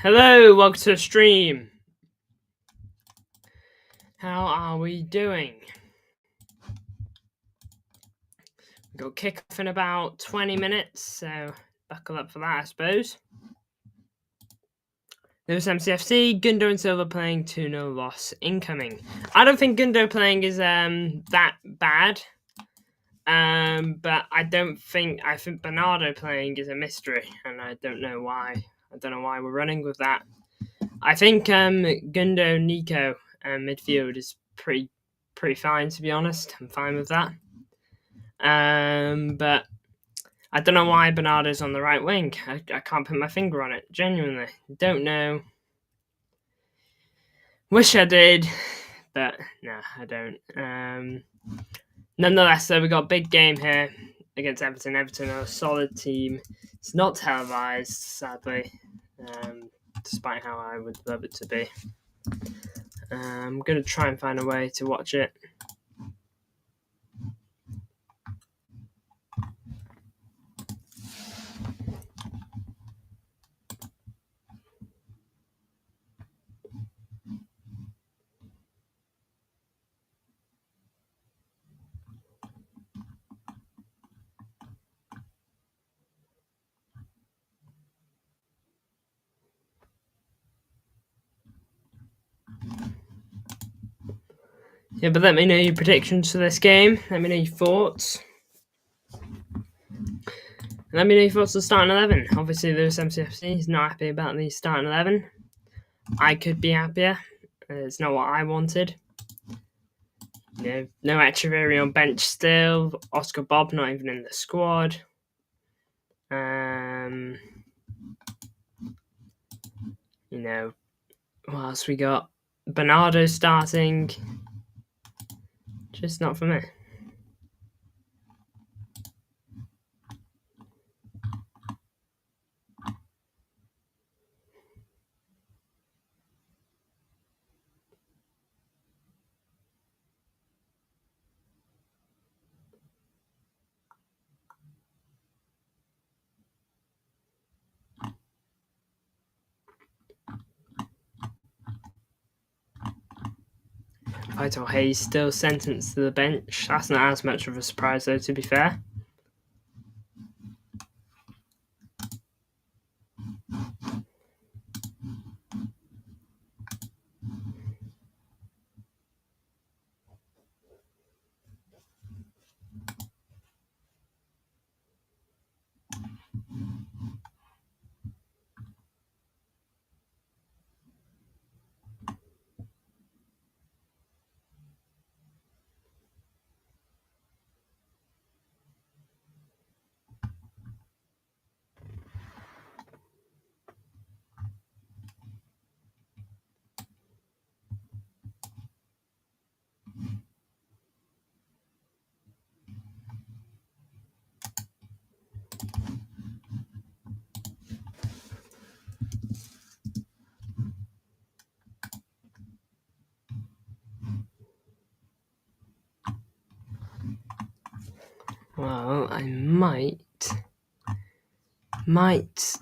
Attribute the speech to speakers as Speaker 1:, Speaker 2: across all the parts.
Speaker 1: Hello, welcome to the stream. How are we doing? We've got kick off in about 20 minutes, so buckle up for that, I suppose. There's MCFC, Gundo and Silva playing 2-0 loss incoming. I don't think Gundo playing is that bad. But I think Bernardo playing is a mystery, and I don't know why. I don't know why we're running with that. I think Gundo Nico midfield is pretty fine, to be honest. I'm fine with that. But I don't know why Bernardo's on the right wing. I can't put my finger on it. Genuinely, don't know. Wish I did, but no, I don't. Nonetheless, though, we got a big game here against Everton. Everton are a solid team. It's not televised, sadly, despite how I would love it to be. I'm going to try and find a way to watch it. Yeah, but let me know your predictions for this game. Let me know your thoughts. Let me know your thoughts on starting 11. Obviously, there's MCFC. He's not happy about the starting 11. I could be happier. It's not what I wanted. No Echeverry on bench still. Oscar Bob not even in the squad. What else we got? Bernardo starting. Just not for me. Vital Hayes still sentenced to the bench. That's not as much of a surprise, though, to be fair. Well, I might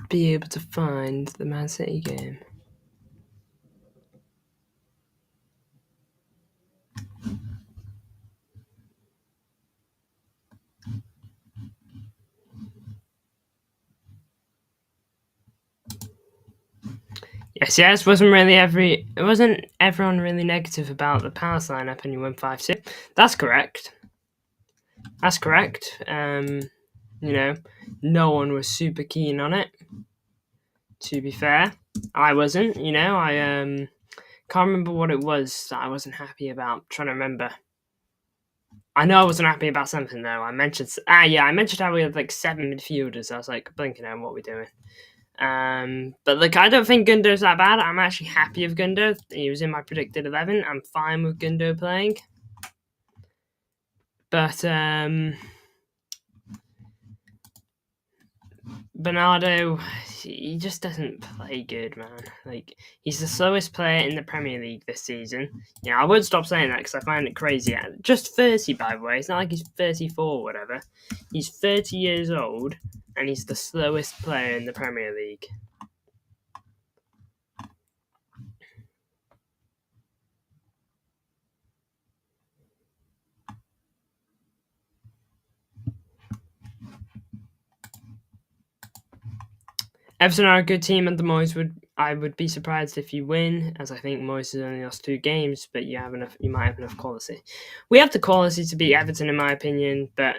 Speaker 1: be able to find the Man City game. Yes, wasn't everyone really negative about the Palace lineup and you won 5-2. That's correct. No one was super keen on it. To be fair, I wasn't. I can't remember what it was that I wasn't happy about. I'm trying to remember. I know I wasn't happy about something though. I mentioned how we had like 7 midfielders. I was like blinking out what we're doing. But look, I don't think Gundo's that bad. I'm actually happy with Gundo. He was in my predicted 11. I'm fine with Gundo playing. But Bernardo, he just doesn't play good, man. Like, he's the slowest player in the Premier League this season. Yeah, I won't stop saying that because I find it crazy. Just 30, by the way. It's not like he's 34 or whatever. He's 30 years old, and he's the slowest player in the Premier League. Everton are a good team, and I would be surprised if you win, as I think Moyes has only lost 2 games, but you might have enough quality. We have the quality to beat Everton, in my opinion, but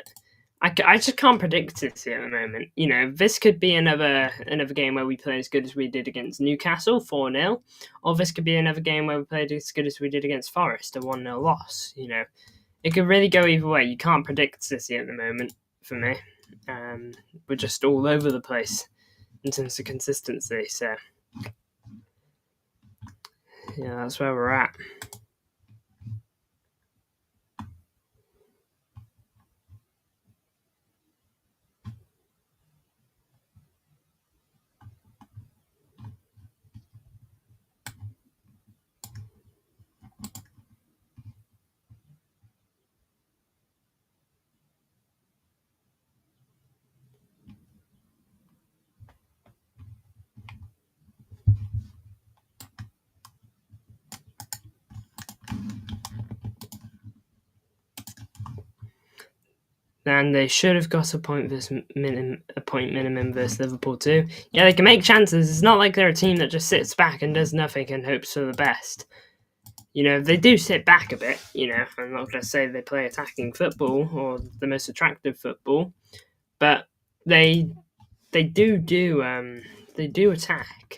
Speaker 1: I just can't predict it at the moment. This could be another game where we play as good as we did against Newcastle, 4-0, or this could be another game where we played as good as we did against Forest, a 1-0 loss. It could really go either way. You can't predict City at the moment, for me. We're just all over the place in terms of consistency. So, yeah, that's where we're at. And they should have got a point minimum versus Liverpool too. Yeah, they can make chances. It's not like they're a team that just sits back and does nothing and hopes for the best. They do sit back a bit. I'm not going to say they play attacking football or the most attractive football, but they do attack.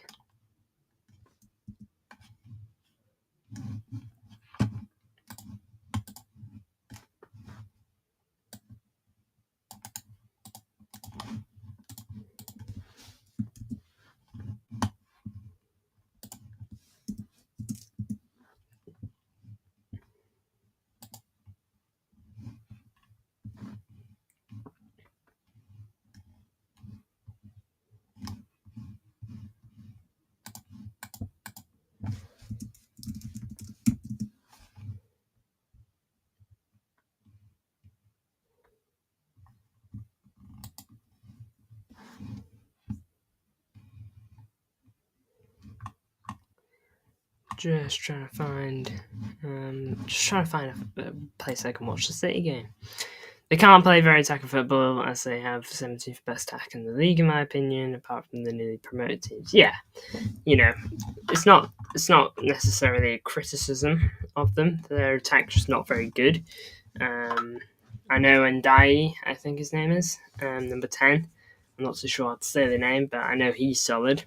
Speaker 1: Just trying to find a place I can watch the City game. They can't play very attacking football, as they have 17th best attack in the league, in my opinion, apart from the newly promoted teams. Yeah, it's not necessarily a criticism of them. Their attack's just not very good. I know Ndai, I think his name is, number 10. I'm not so sure how to say the name, but I know he's solid.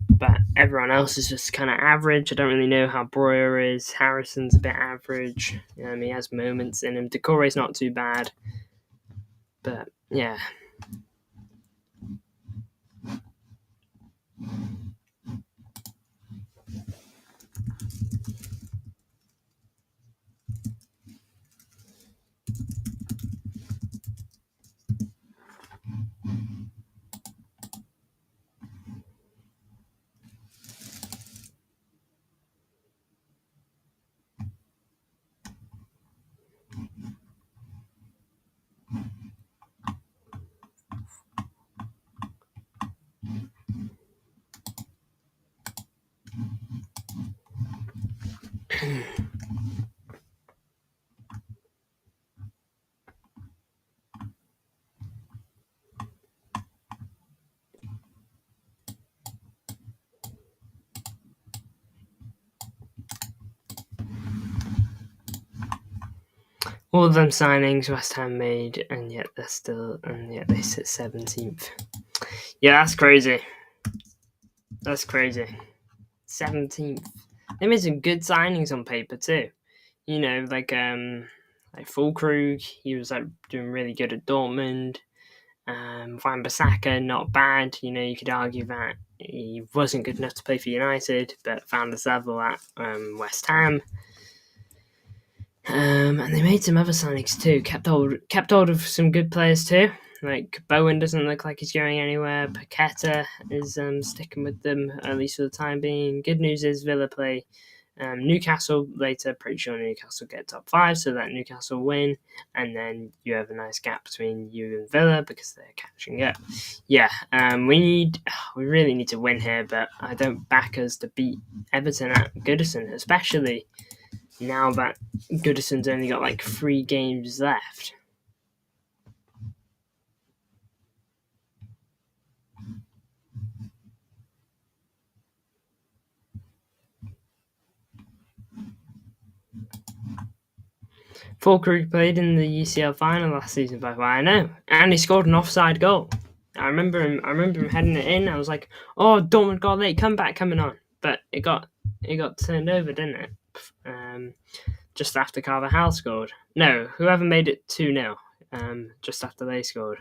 Speaker 1: But everyone else is just kind of average. I don't really know how Breuer is. Harrison's a bit average. He has moments in him. Decore's not too bad. But, yeah. All of them signings West Ham made, and yet they sit 17th. Yeah, that's crazy. 17th. They made some good signings on paper too. Like Fulkrug, he was doing really good at Dortmund. Wan-Bissaka, not bad. You could argue that he wasn't good enough to play for United, but found his level at West Ham. And they made some other signings too. Kept hold of some good players too. Like Bowen doesn't look like he's going anywhere. Paqueta is sticking with them, at least for the time being. Good news is Villa play Newcastle later. Pretty sure Newcastle get top 5, so that Newcastle win, and then you have a nice gap between you and Villa because they're catching up. Yeah, we really need to win here, but I don't back us to beat Everton at Goodison, especially now that Goodison's only got 3 games left. Fulkrug played in the UCL final last season, by the way. I know, and he scored an offside goal. I remember him heading it in. I was like, "Oh, Dortmund got a late comeback coming on," but it got turned over, didn't it? Just after Carvajal scored. No, whoever made it 2-0. Just after they scored.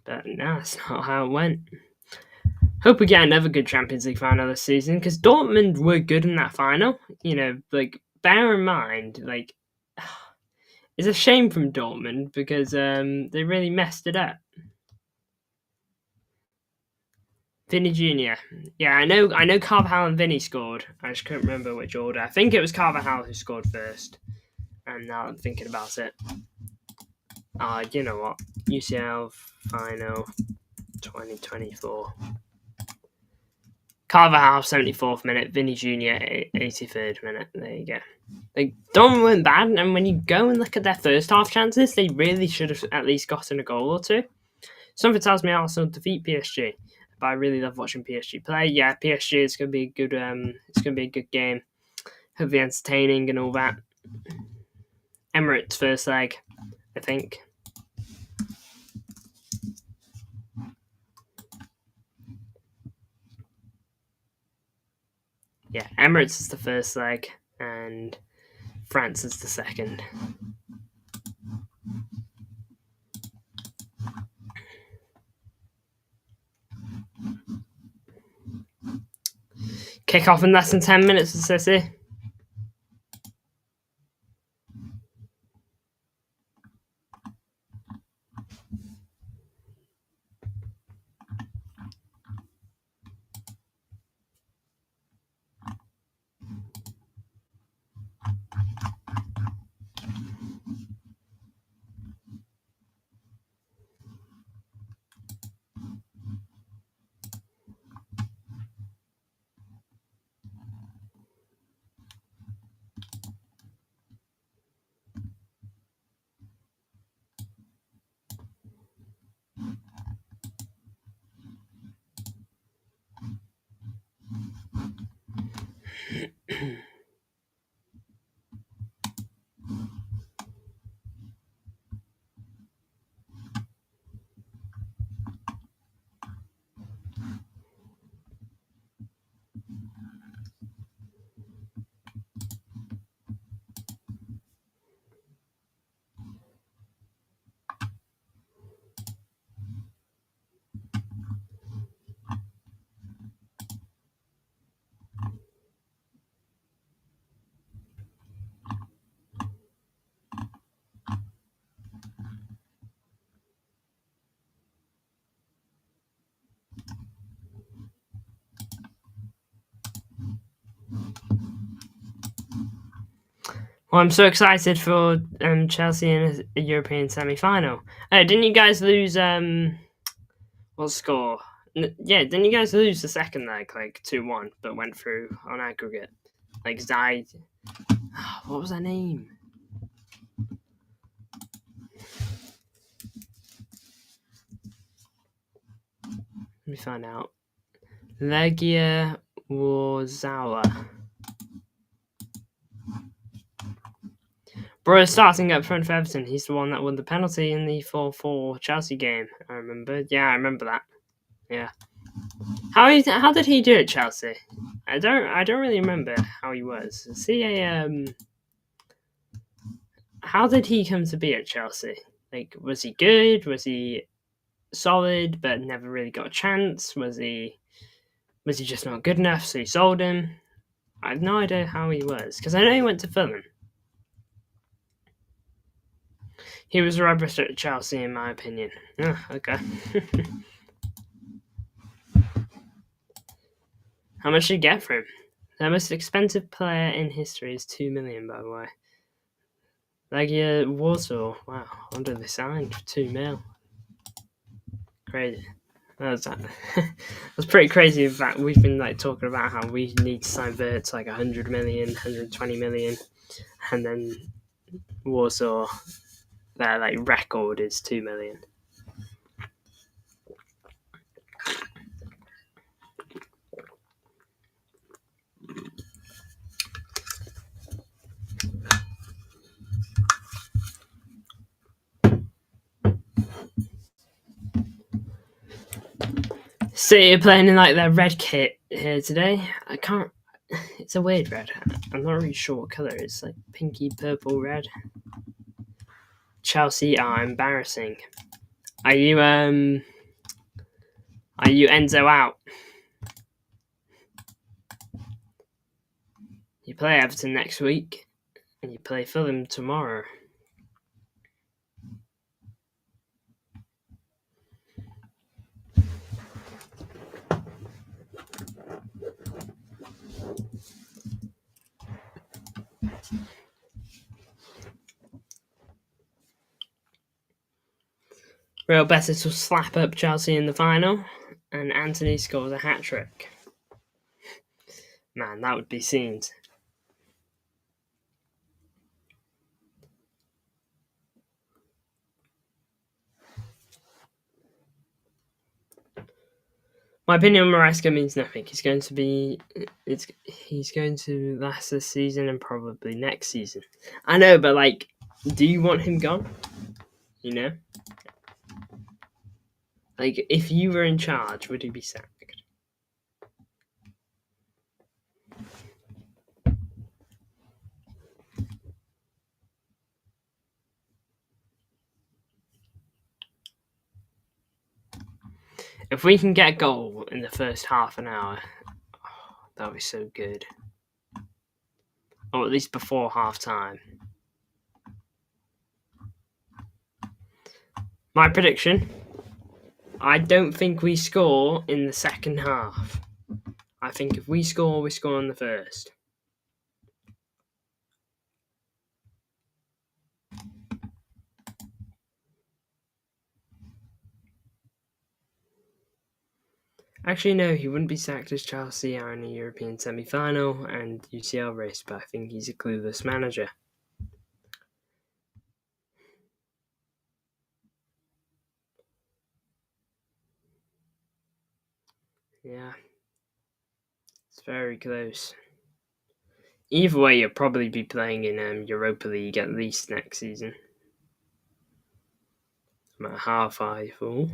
Speaker 1: But no, that's not how it went. Hope we get another good Champions League final this season, because Dortmund were good in that final. You know, like, bear in mind, like, it's a shame from Dortmund because they really messed it up. Vinny Jr. Yeah, I know Carvajal and Vinny scored. I just couldn't remember which order. I think it was Carvajal who scored first. And now I'm thinking about it. You know what? UCL final 2024. Carvajal 74th minute, Vinny Jr. 83rd minute. There you go. Like, Dortmund weren't bad, and when you go and look at their first half chances, they really should have at least gotten a goal or two. Something tells me Arsenal defeat PSG, but I really love watching PSG play. Yeah, PSG is going to be a good. It's going to be a good game. Hopefully entertaining and all that. Emirates first leg, I think. Yeah, Emirates is the first leg, and France is the second. Kick off in less than 10 minutes for City. Well, I'm so excited for Chelsea in a European semi-final. Didn't you guys lose? What score? Yeah, didn't you guys lose the second leg, like 2-1, but went through on aggregate? Like Zai. What was her name? Let me find out. Legia Warzawa. Bro starting up front for Everton. He's the one that won the penalty in the 4-4 Chelsea game. I remember. Yeah, I remember that. Yeah. How did he do at Chelsea? I don't really remember how he was. Is he a How did he come to be at Chelsea? Like, was he good? Was he solid but never really got a chance? Was he just not good enough, so he sold him? I have no idea how he was, because I know he went to Fulham. He was rubbish at Chelsea, in my opinion. Oh, okay. How much did you get for him? The most expensive player in history is $2 million, by the way. Legia Warsaw. Wow, I wonder if they signed for $2 million. Crazy. That's pretty crazy. In fact, we've been like talking about how we need to sign Verts like 100 million, 120 million, and then Warsaw, their like record is 2 million. City are playing in like their red kit here today. I can't. It's a weird red. I'm not really sure what colour. It's like pinky purple red. Chelsea are embarrassing. Are you Enzo out? You play Everton next week, and you play Fulham tomorrow. Real Betis will slap up Chelsea in the final, and Anthony scores a hat-trick. Man, that would be scenes. My opinion on Maresca means nothing. He's going to last this season and probably next season. I know, but like, do you want him gone? You know? Like, if you were in charge, would he be sacked? If we can get a goal in the first half an hour, that would be so good. Or at least before half time. My prediction, I don't think we score in the second half. I think if we score in the first. Actually, no, he wouldn't be sacked as Chelsea are in a European semi-final and UCL race, but I think he's a clueless manager. Yeah. It's very close. Either way, you'll probably be playing in Europa League at least next season. I'm at half-eye full.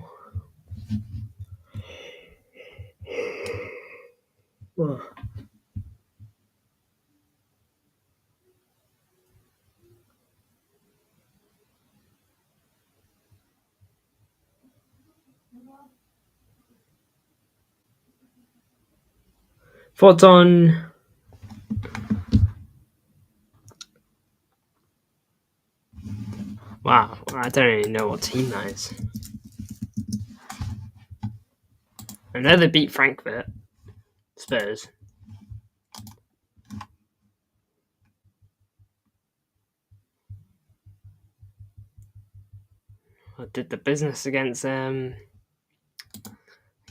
Speaker 1: Whoa. Thoughts on wow, I don't really know what team that is. I know they beat Frankfurt. Spurs. I did the business against the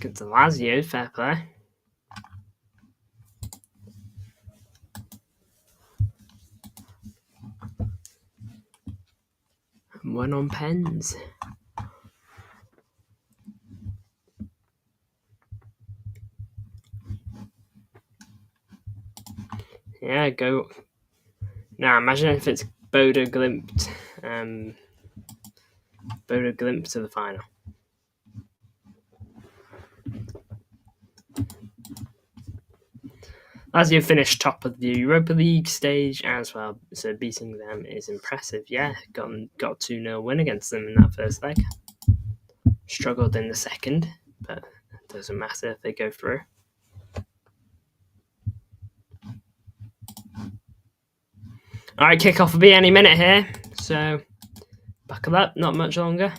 Speaker 1: Lazio, fair play. Won on pens. Yeah, go. Now imagine if it's Bodo Glimt. Bodo Glimt to the final. Lazio finished top of the Europa League stage as well, so beating them is impressive. Yeah, got 2-0 win against them in that first leg. Struggled in the second, but it doesn't matter if they go through. Alright, kickoff will be any minute here, so buckle up, not much longer.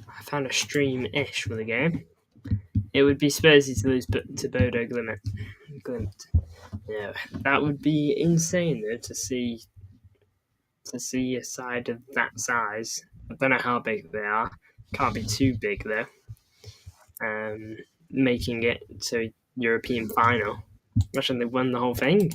Speaker 1: I found a stream-ish for the game. It would be Spursy to lose to Bodo Glimt. Yeah, that would be insane though to see a side of that size. I don't know how big they are. Can't be too big though. making it to European final. Imagine they won the whole thing.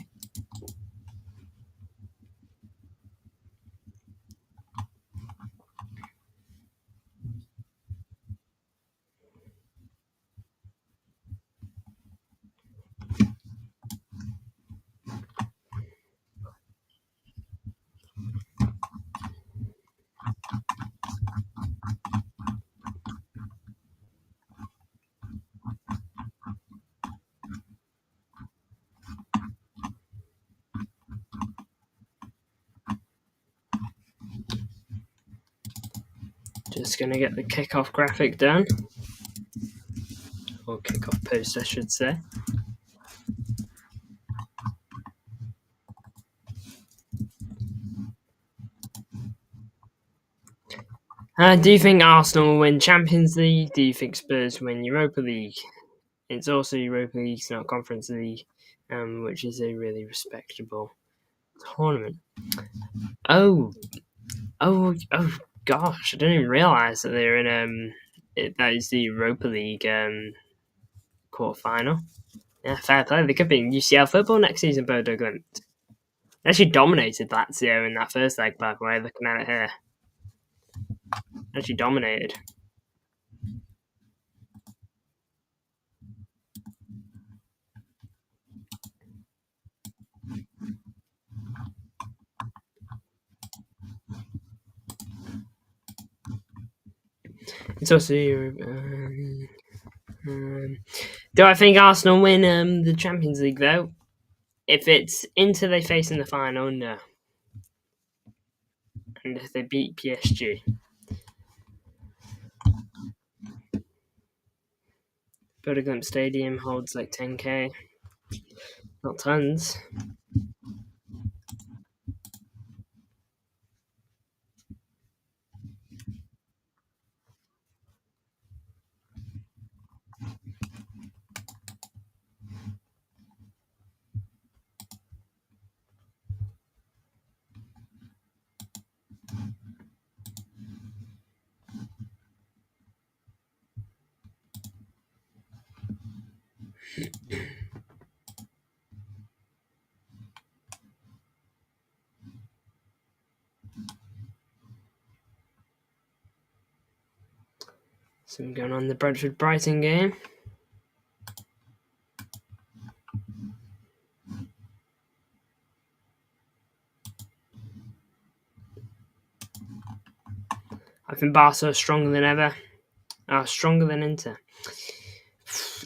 Speaker 1: Just going to get the kickoff graphic done. Or kickoff post, I should say. Do you think Arsenal will win Champions League? Do you think Spurs win Europa League? It's also Europa League, it's not Conference League, which is a really respectable tournament. Oh, gosh! I didn't even realise that they're in that is the Europa League quarter final. Yeah, fair play. They could be in UCL football next season. Bodo Glimt. They actually dominated Lazio in that first leg. By the way, looking at it here, actually dominated. It's also do I think Arsenal win the Champions League though? If it's Inter they face in the final, no. And if they beat PSG, Bodo Glimt Stadium holds like 10k, not tons. So I'm going on the Brentford Brighton game. I think Barca are stronger than ever. Stronger than Inter.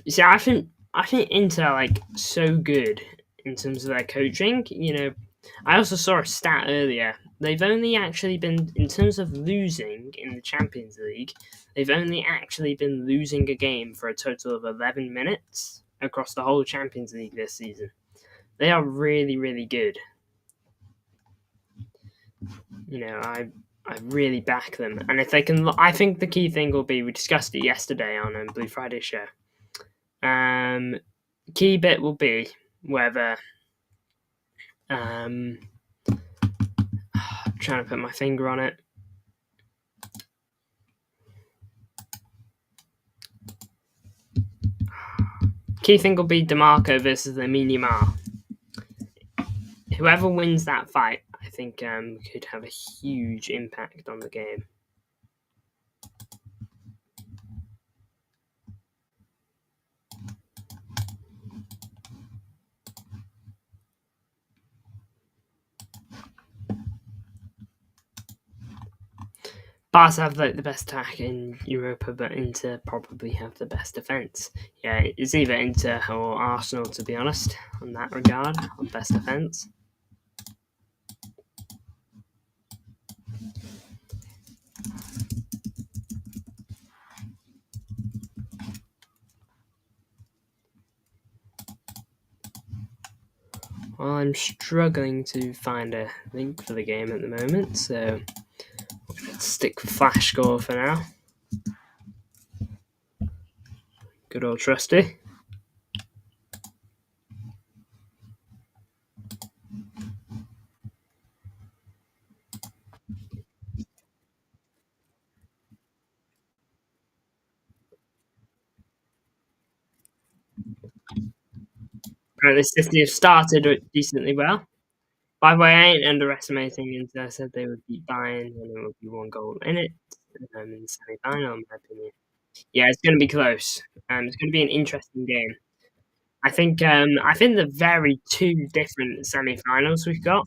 Speaker 1: You see, I think Inter are like so good in terms of their coaching. You know, I also saw a stat earlier. They've only actually been, in terms of losing in the Champions League, they've only actually been losing a game for a total of 11 minutes across the whole Champions League this season. They are really, really good. You know, I really back them. And if they can, I think the key thing will be, we discussed it yesterday on Blue Friday show. Key bit will be whether I'm trying to put my finger on it. Key thing will be DeMarco versus Lamine Yamal. Whoever wins that fight, I think could have a huge impact on the game. Barca have like the best attack in Europa, but Inter probably have the best defence. Yeah, it's either Inter or Arsenal, to be honest, on that regard, on best defence. Well, I'm struggling to find a link for the game at the moment, so let's stick with Flash Score for now. Good old trusty. Apparently, City have started decently well. By the way, I ain't underestimating Inter. I said they would beat Bayern and it would be 1 goal in it in the semi-final, in my opinion. Yeah, it's going to be close. It's going to be an interesting game. I think the very two different semi-finals we've got.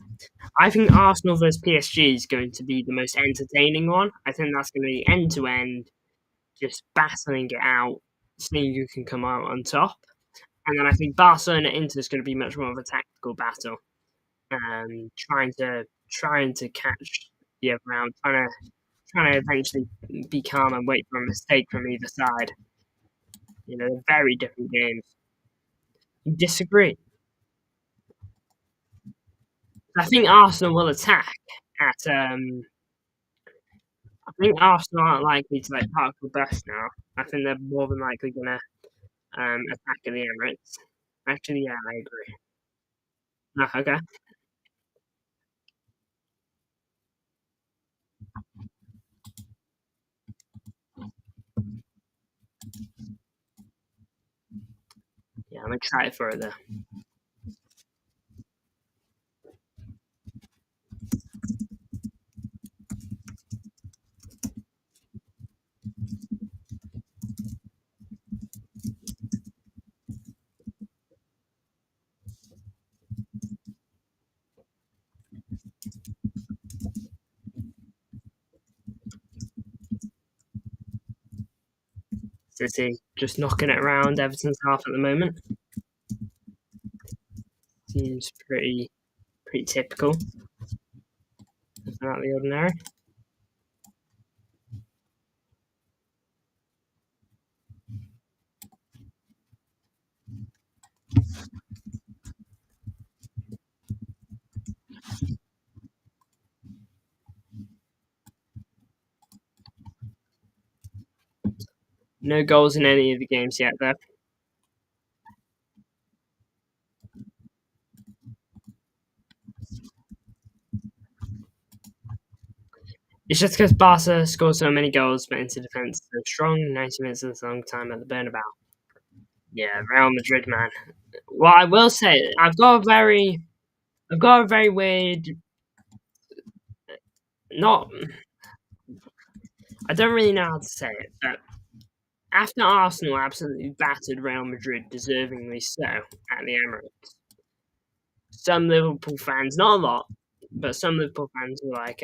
Speaker 1: I think Arsenal versus PSG is going to be the most entertaining one. I think that's going to be end to end, just battling it out, seeing who can come out on top. And then I think Barcelona Inter is going to be much more of a tactical battle, trying to catch the other round, trying to eventually be calm and wait for a mistake from either side. They're very different games. You disagree? I think Arsenal will attack at. I think Arsenal aren't likely to park the bus now. I think they're more than likely gonna attack at the Emirates. Actually, yeah, I agree. Oh, okay. Yeah, I'm excited for it though. City just knocking it around Everton's half at the moment. Seems pretty typical. Nothing out of the ordinary. No goals in any of the games yet, though. It's just because Barca scored so many goals, but into defence so strong. 90 minutes is a long time at the Bernabeu. Yeah, Real Madrid, man. Well, I will say I've got a very weird. Not, I don't really know how to say it, but after Arsenal absolutely battered Real Madrid, deservingly so, at the Emirates, some Liverpool fans, not a lot, but some Liverpool fans were like,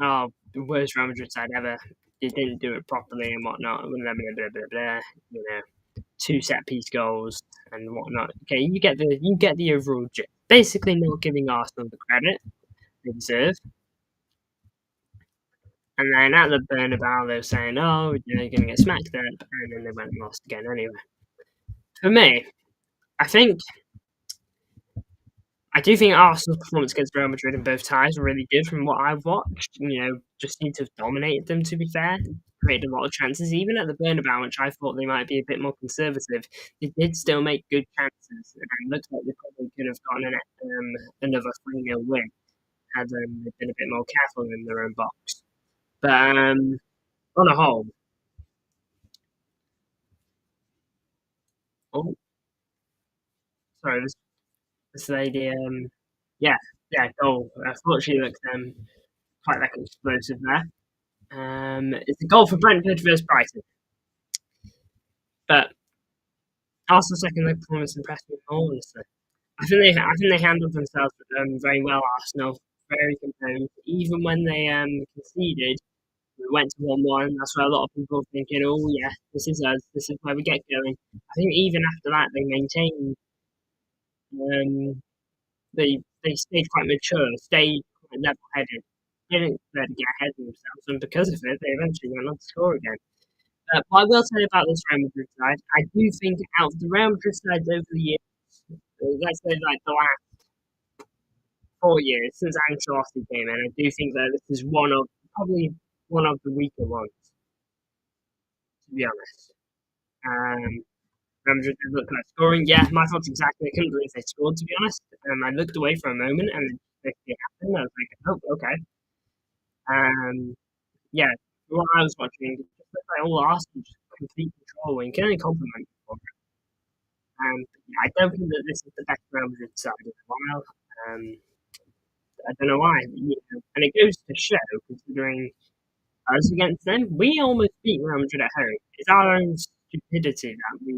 Speaker 1: "Oh, the worst Real Madrid side ever. They didn't do it properly and whatnot. Blah blah blah blah blah. You know, two set piece goals and whatnot." Okay, you get the overall gist. Basically, not giving Arsenal the credit they deserve. And then at the Bernabeu, they were saying, "Oh, they're going to get smacked up," and then they went and lost again anyway. For me, I think I do think Arsenal's performance against Real Madrid in both ties were really good from what I've watched. Just seemed to have dominated them, to be fair. Created a lot of chances, even at the Bernabeu, which I thought they might be a bit more conservative. They did still make good chances, and it looks like they probably could have gotten another 3-0 win had they been a bit more careful in their own box. But on a whole, oh, sorry, this lady, yeah, yeah, goal. I thought she looked quite explosive there. It's a goal for Brentford versus Brighton. But Arsenal's second leg performance impressed me more, honestly. I think they handled themselves very well, Arsenal. Very composed. Even when they conceded, we went to 1-1. That's where a lot of people were thinking, oh, yeah, this is us. This is where we get going. I think even after that, they maintained, um, they stayed quite mature, stayed quite level headed. They didn't let it get ahead of themselves, and because of it, they eventually went on to score again. What I will say about this Real Madrid side, I do think out of the Real Madrid sides over the years, let's say like the last 4 years since Ancelotti came in, I do think that this is probably one of the weaker ones, to be honest. Um, Real Madrid did look like scoring. Yeah, my thoughts exactly. I couldn't believe they scored, to be honest. I looked away for a moment and it happened. I was like, oh, okay. Um, yeah, what I was watching, just looked like all Arsenal just complete control and can only compliment them for it. I don't think that this is the best Real Madrid side in a while. I don't know why. And it goes to show, considering us against them, we almost beat Real Madrid at home. It's our own stupidity that we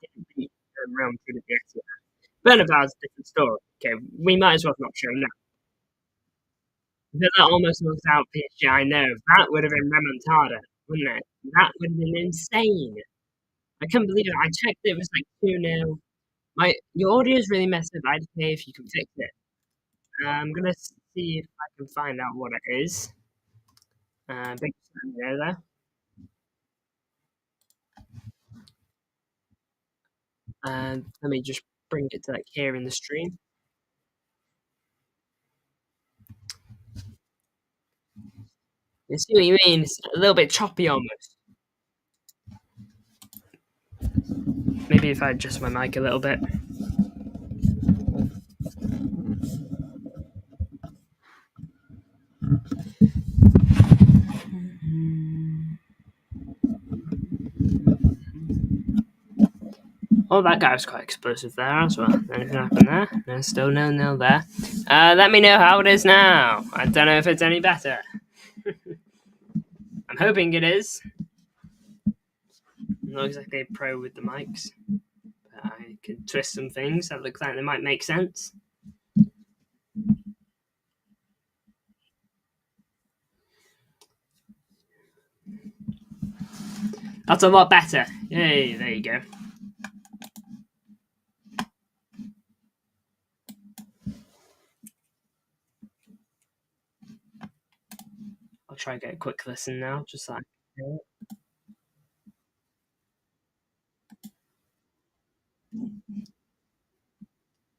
Speaker 1: didn't beat Real Madrid at the Etihad. Bernabeu's a different story. Okay, we might as well not show that. Villa almost knocked out PSG. I know that would have been remontada, wouldn't it? That would have been insane. I couldn't believe it. I checked; it was like 2-0. Your audio is really messed up. I'd pay if you can fix it. I'm gonna see if I can find out what it is. Big there. And let me just bring it to like here in the stream. You see what you mean? It's a little bit choppy almost. Maybe if I adjust my mic a little bit. Oh, that guy was quite explosive there as well. Anything happened there? No, still no nil there. Let me know how it is now. I don't know if it's any better. I'm hoping it is. I'm not exactly a pro with the mics, but I can twist some things that look like they might make sense. That's a lot better. Yay, there you go. I'll try and get a quick listen now, just like.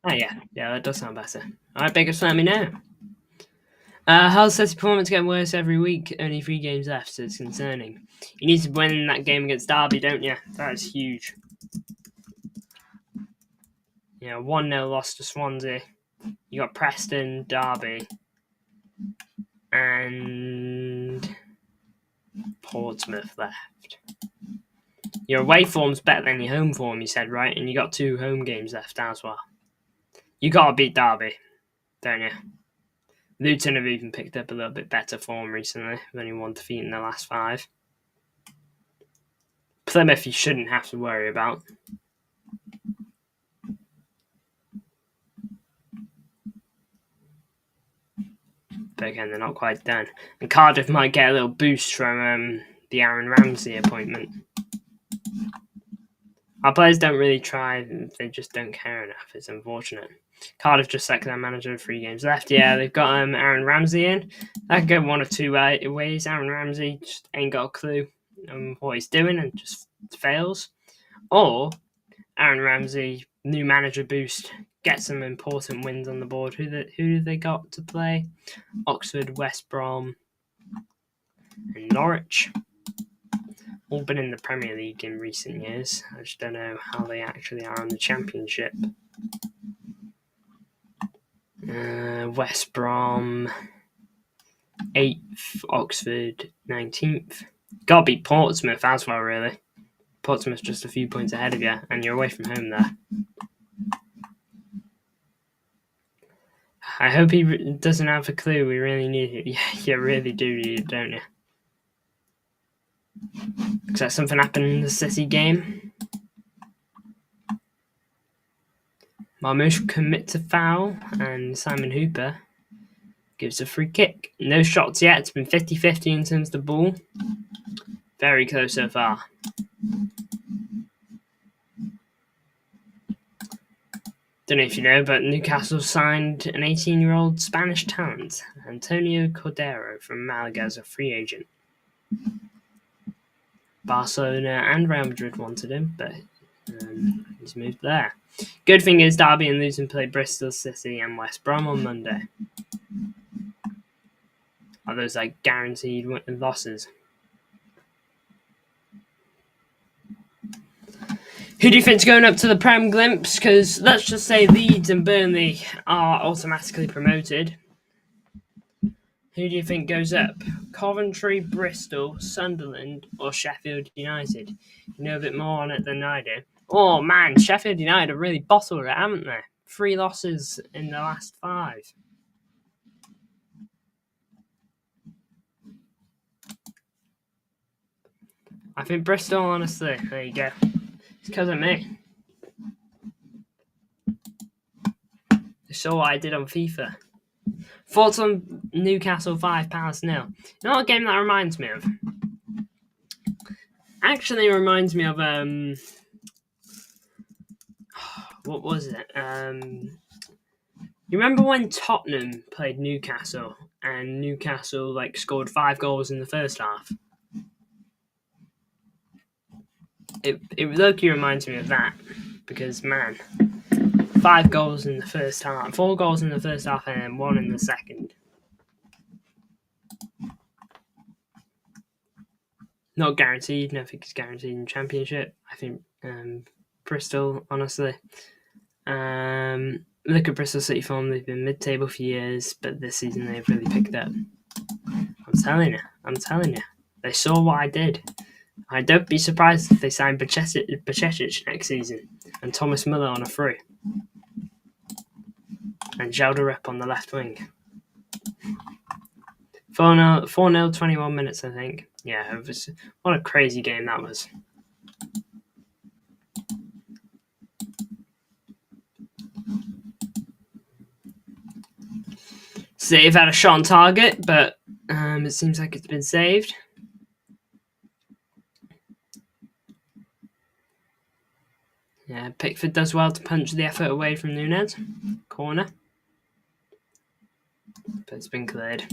Speaker 1: Oh yeah, that does sound better. Alright, Biggest, let me know. Hull City performance getting worse every week. Only 3 games left, so it's concerning. You need to win that game against Derby, don't you? That is huge. 1-0 loss to Swansea. You got Preston, Derby, and Portsmouth left. Your away form's better than your home form, you said, right? And you got 2 home games left as well. You gotta beat Derby, don't you? Luton have even picked up a little bit better form recently. They've only 1 defeat in the last 5. Plymouth you shouldn't have to worry about. But again, they're not quite done. And Cardiff might get a little boost from the Aaron Ramsey appointment. Our players don't really try, they just don't care enough. It's unfortunate. Cardiff just sacked their manager with 3 games left. Yeah, they've got Aaron Ramsey in. That could go one of 2 ways. Aaron Ramsey just ain't got a clue what he's doing and just fails. Or Aaron Ramsey, new manager boost, get some important wins on the board. Who do they got to play? Oxford, West Brom, and Norwich. All been in the Premier League in recent years. I just don't know how they actually are on the Championship. West Brom 8th, Oxford 19th. Gotta beat Portsmouth as well, really. Portsmouth's just a few points ahead of you, and you're away from home there. I hope he doesn't have a clue. We really need it. Yeah, you really do need it, don't you? Because that something happened in the City game. Marmoush commits a foul, and Simon Hooper gives a free kick. No shots yet. It's been 50-50 in terms of the ball. Very close so far. Don't know if you know, but Newcastle signed an 18-year-old Spanish talent, Antonio Cordero, from Malaga as a free agent. Barcelona and Real Madrid wanted him, but he's moved there. Good thing is Derby and Luton play Bristol City and West Brom on Monday. Are those like guaranteed losses? Who do you think's going up to the Prem glimpse? Because let's just say Leeds and Burnley are automatically promoted. Who do you think goes up? Coventry, Bristol, Sunderland, or Sheffield United? You know a bit more on it than I do. Oh man, Sheffield United have really bottled it, haven't they? 3 losses in the last 5. I think Bristol, honestly, there you go. It's because of me. They saw what I did on FIFA. Thoughts on Newcastle 5-0? You know what game that reminds me of? Actually reminds me of what was it? You remember when Tottenham played Newcastle and Newcastle scored 5 goals in the first half? It low-key reminds me of that because man, 5 goals in the first half, 4 goals in the first half, and then 1 in the second. Not guaranteed. Nothing is guaranteed in Championship. I think Bristol, honestly. Look at Bristol City form. They've been mid-table for years, but this season they've really picked up. I'm telling you. They saw what I did. I don't be surprised if they sign Bacecic next season and Thomas Miller on a free. And Gelderep on the left wing. 4-0, 21 minutes, I think. Yeah, what a crazy game that was. So they've had a shot on target, but it seems like it's been saved. Yeah, Pickford does well to punch the effort away from Núñez. Corner. But it's been cleared.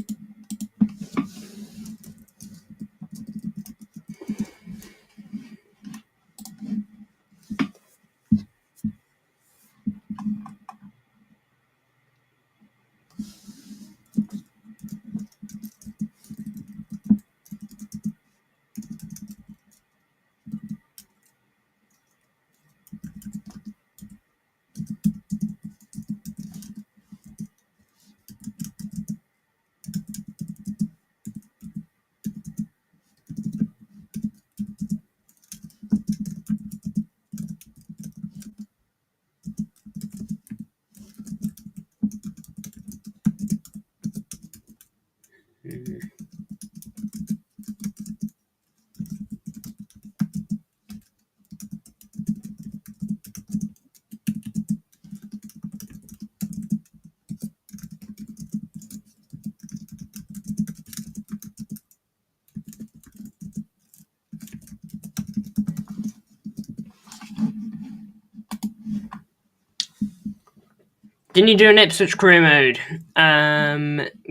Speaker 1: Didn't you do an Ipswich career mode?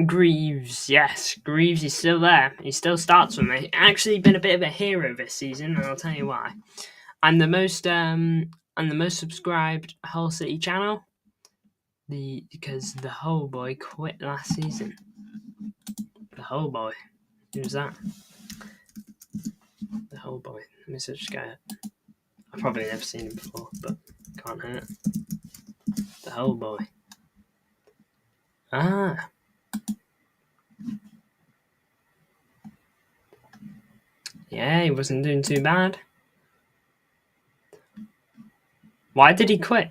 Speaker 1: Greaves, yes. Greaves is still there. He still starts for me. Actually been a bit of a hero this season, and I'll tell you why. I'm the most subscribed Hull City channel. Because the Hull boy quit last season. The Hull boy. Who's that? The Hull boy. Let me search this guy up. I've probably never seen him before, but can't hurt. The Hull boy. Ah. Yeah, he wasn't doing too bad. Why did he quit?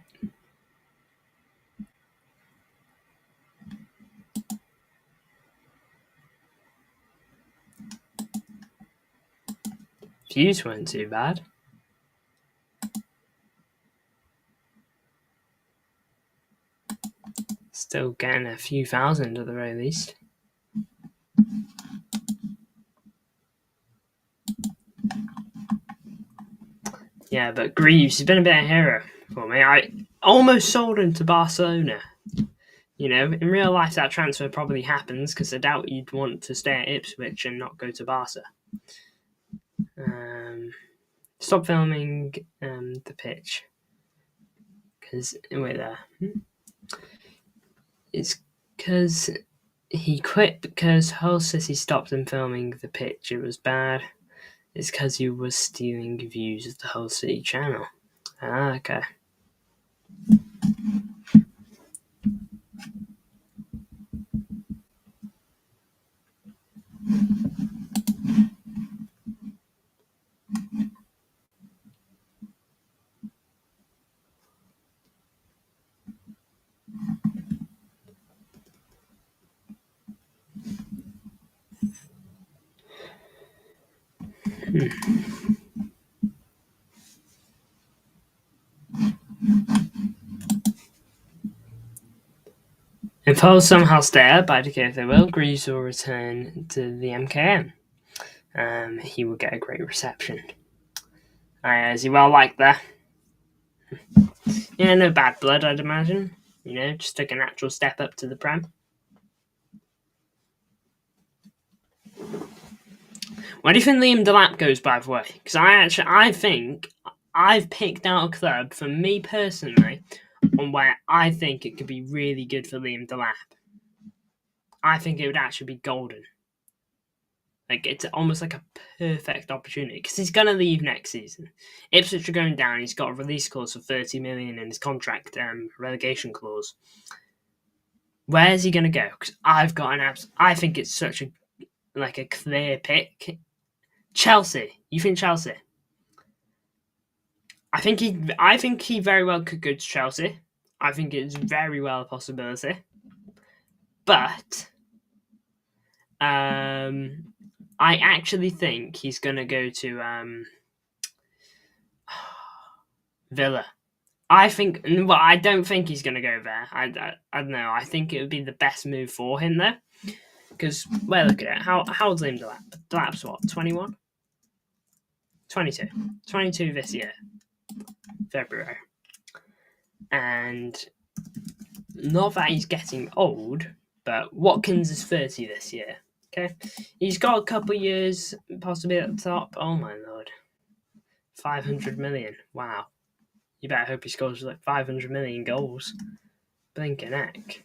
Speaker 1: Views weren't too bad. Still getting a few thousand at the very least. Yeah, but Greaves has been a bit of a hero for me. I almost sold him to Barcelona. You know, in real life that transfer probably happens because I doubt you'd want to stay at Ipswich and not go to Barca. Stop filming the pitch. Because, wait there. It's because he quit because Hull City stopped him filming the pitch. It was bad. It's because he was stealing views of the Hull City channel. Ah, okay. If Hull somehow stay up, I don't care if they will, Greaves will return to the MKM. He will get a great reception. Is he well liked there? Yeah, no bad blood, I'd imagine. Just took a natural step up to the Prem. Where do you think Liam Delap goes, by the way? Because I think I've picked out a club, for me personally, on where I think it could be really good for Liam Delap. I think it would actually be golden. Like, it's almost like a perfect opportunity, because he's going to leave next season. Ipswich are going down. He's got a release clause for 30 million in his contract, relegation clause. Where's he going to go? Because I think it's such a clear pick. Chelsea. You think Chelsea? I think he very well could go to Chelsea. I think it's very well a possibility. But I actually think he's going to go to Villa. I don't think he's going to go there. I don't know. I think it would be the best move for him there. Because, well, look at it. How old's Liam Delap? Delap's what, 21? 22. 22 this year. February. And not that he's getting old, but Watkins is 30 this year. Okay? He's got a couple years possibly at the top. Oh my lord. 500 million. Wow. You better hope he scores like 500 million goals. Blinking heck.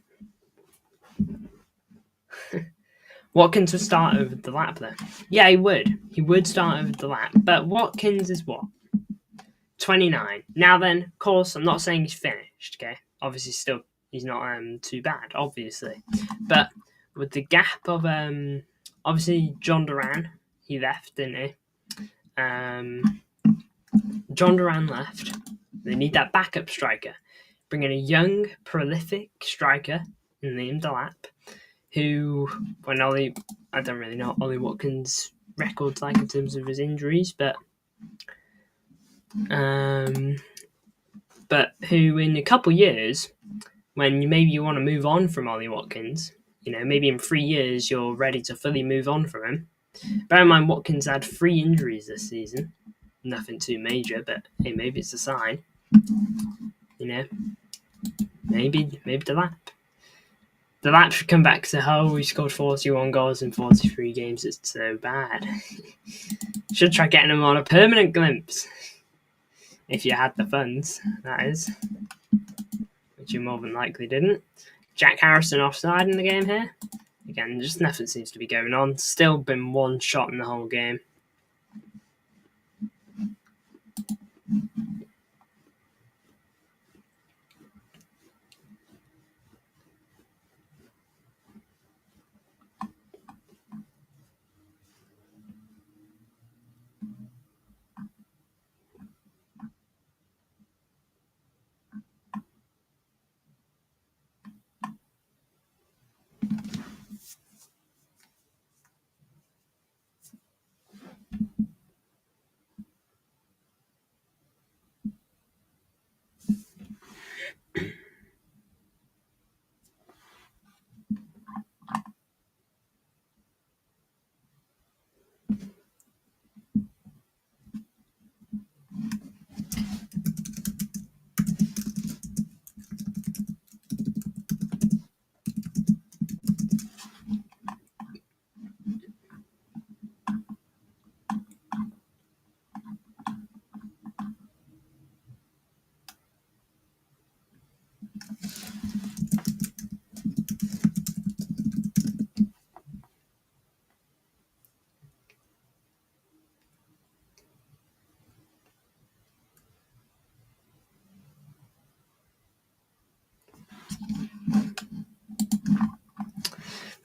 Speaker 1: Watkins would start over Delap then. Yeah, he would. He would start over Delap. But Watkins is what? 29. Now then, of course, I'm not saying he's finished, okay? Obviously, still, he's not too bad, obviously. But with the gap of, obviously, John Duran, he left, didn't he? John Duran left. They need that backup striker. Bring in a young, prolific striker in Liam Delap, who, I don't really know what Ollie Watkins' record's like in terms of his injuries, but who in a couple years, when you want to move on from Ollie Watkins, maybe in 3 years you're ready to fully move on from him. Bear in mind, Watkins had 3 injuries this season. Nothing too major, but hey, maybe it's a sign. Maybe Delap. Delap should come back to Hull. He scored 41 goals in 43 games. It's so bad. Should try getting him on a permanent glimpse. If you had the funds, that is. Which you more than likely didn't. Jack Harrison offside in the game here. Again, just nothing seems to be going on. Still been 1 shot in the whole game.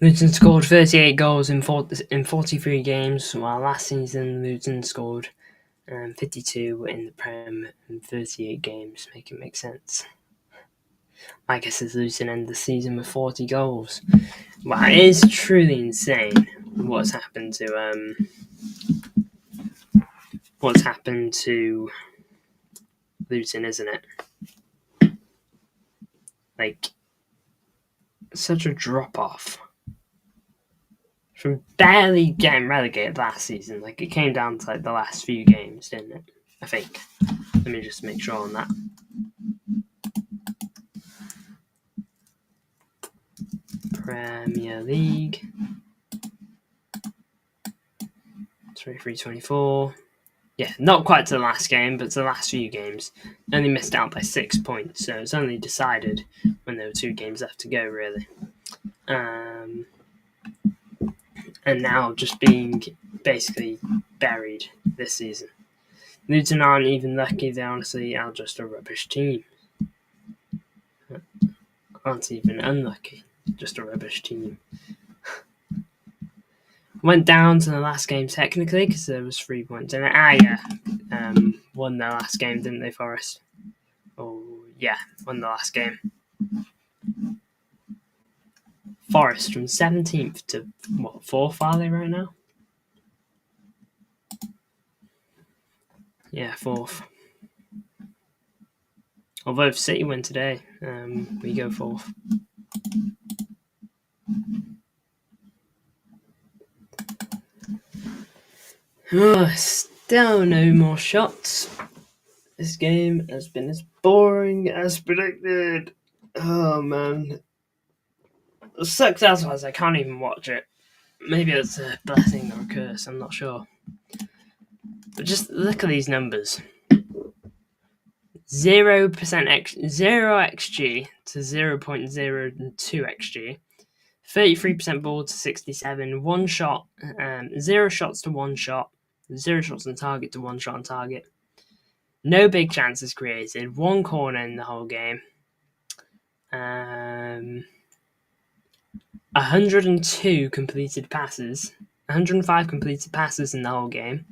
Speaker 1: Luton scored 38 goals in 43 games, while last season Luton scored 52 in the Prem in 38 games. Make it make sense. My guess is Luton end the season with 40 goals. Wow, it is truly insane what's happened to what's happened to Luton, isn't it? Like, such a drop-off. From barely getting relegated last season, like, it came down to, like, the last few games, didn't it? I think. Let me just make sure on that. Premier League. 23-24. Yeah, not quite to the last game, but to the last few games. Only missed out by 6 points, so it's only decided when there were 2 games left to go, really. And now just being basically buried this season. Luton aren't even lucky, they honestly are just a rubbish team. Aren't even unlucky, just a rubbish team. Went down to the last game technically because there was 3 points in it. Won their last game, didn't they, Forest? Oh, yeah, won the last game. Forest from 17th to, 4th are they right now? Yeah, 4th. Although if City win today, we go 4th. Still no more shots. This game has been as boring as predicted. Oh, man. Success wise, I can't even watch it. Maybe it's a blessing or a curse, I'm not sure. But just look at these numbers. 0% 0 XG to 0.02 XG. 33% ball to 67. 1 shot, 0 shots to 1 shot. 0 shots on target to 1 shot on target. No big chances created. 1 corner in the whole game. 102 completed passes. 105 completed passes in the whole game.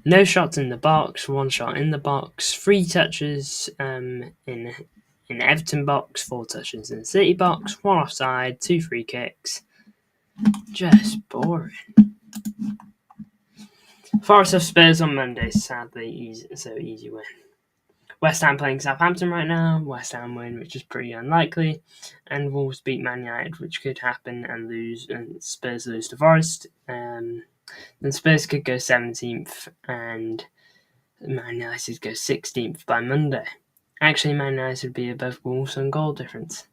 Speaker 1: No shots in the box. 1 shot in the box. 3 touches in Everton box. 4 touches in City box. 1 offside. 2 free kicks. Just boring. Forest have Spurs on Monday, sadly, easy win. West Ham playing Southampton right now. West Ham win, which is pretty unlikely, and Wolves beat Man United, which could happen, and Spurs lose to Forest. Then Spurs could go 17th, and Man United go 16th by Monday. Actually, Man United would be above Wolves on goal difference.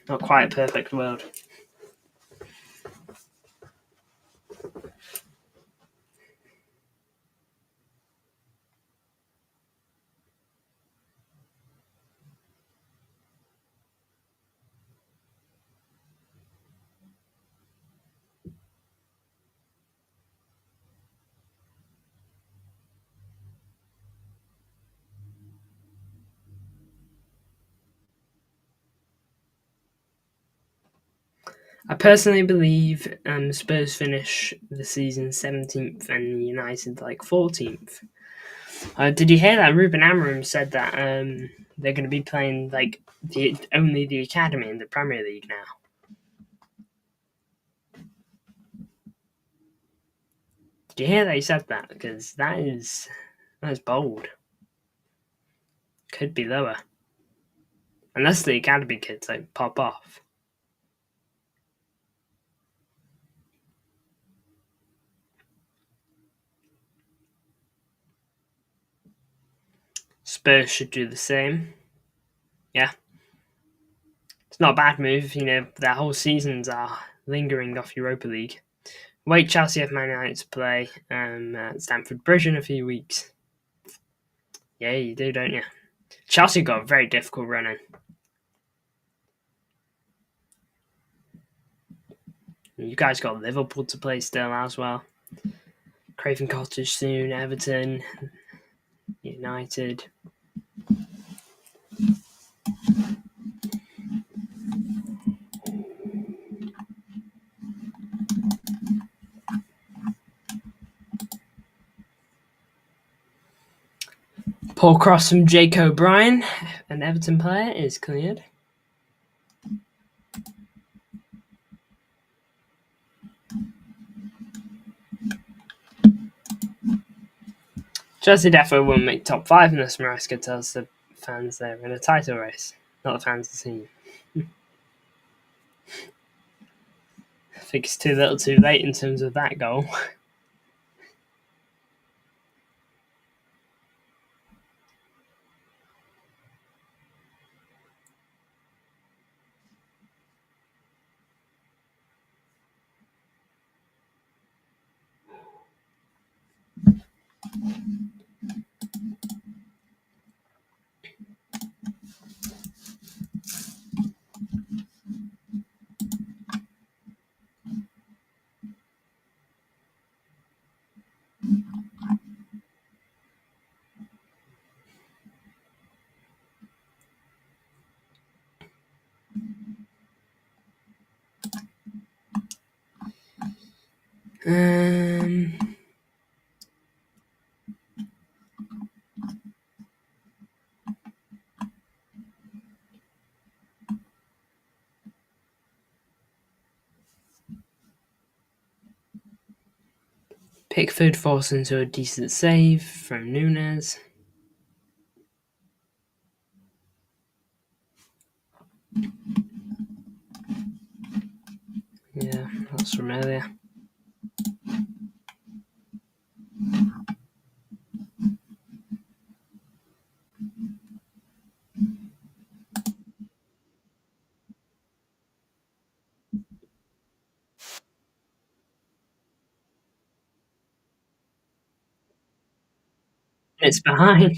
Speaker 1: Not quite a perfect world. I personally believe Spurs finish the season 17th and United 14th. Did you hear that? Ruben Amorim said that they're going to be playing only the academy in the Premier League now. Did you hear that he said that? Because that is bold. Could be lower. Unless the academy kids pop off. Spurs should do the same. Yeah. It's not a bad move, their whole seasons are lingering off Europa League. Wait, Chelsea have Man United to play at Stamford Bridge in a few weeks. Yeah, you do, don't you? Chelsea got a very difficult run in. You guys got Liverpool to play still as well. Craven Cottage soon, Everton, United. Poor cross from Jake O'Brien, an Everton player, is cleared. Chelsea definitely wouldn't make top 5 unless Maresca tells the fans they're in a title race, not the fans of the team. I think it's too little too late in terms of that goal. Pickford forced into a decent save from Nunes. Yeah, that's familiar. It's behind.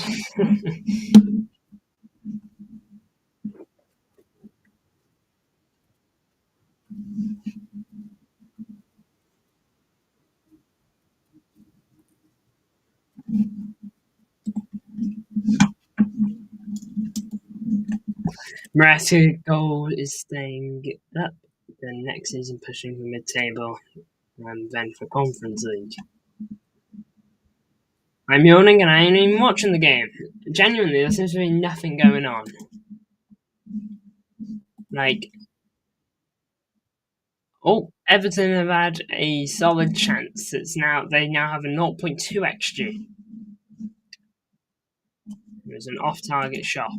Speaker 1: Maresca goal is staying up. Then next season pushing for mid-table and then for Conference League. I'm yawning and I ain't even watching the game. Genuinely, there seems to be nothing going on. Like, Everton have had a solid chance. They now have a 0.2 xG. It was an off-target shot.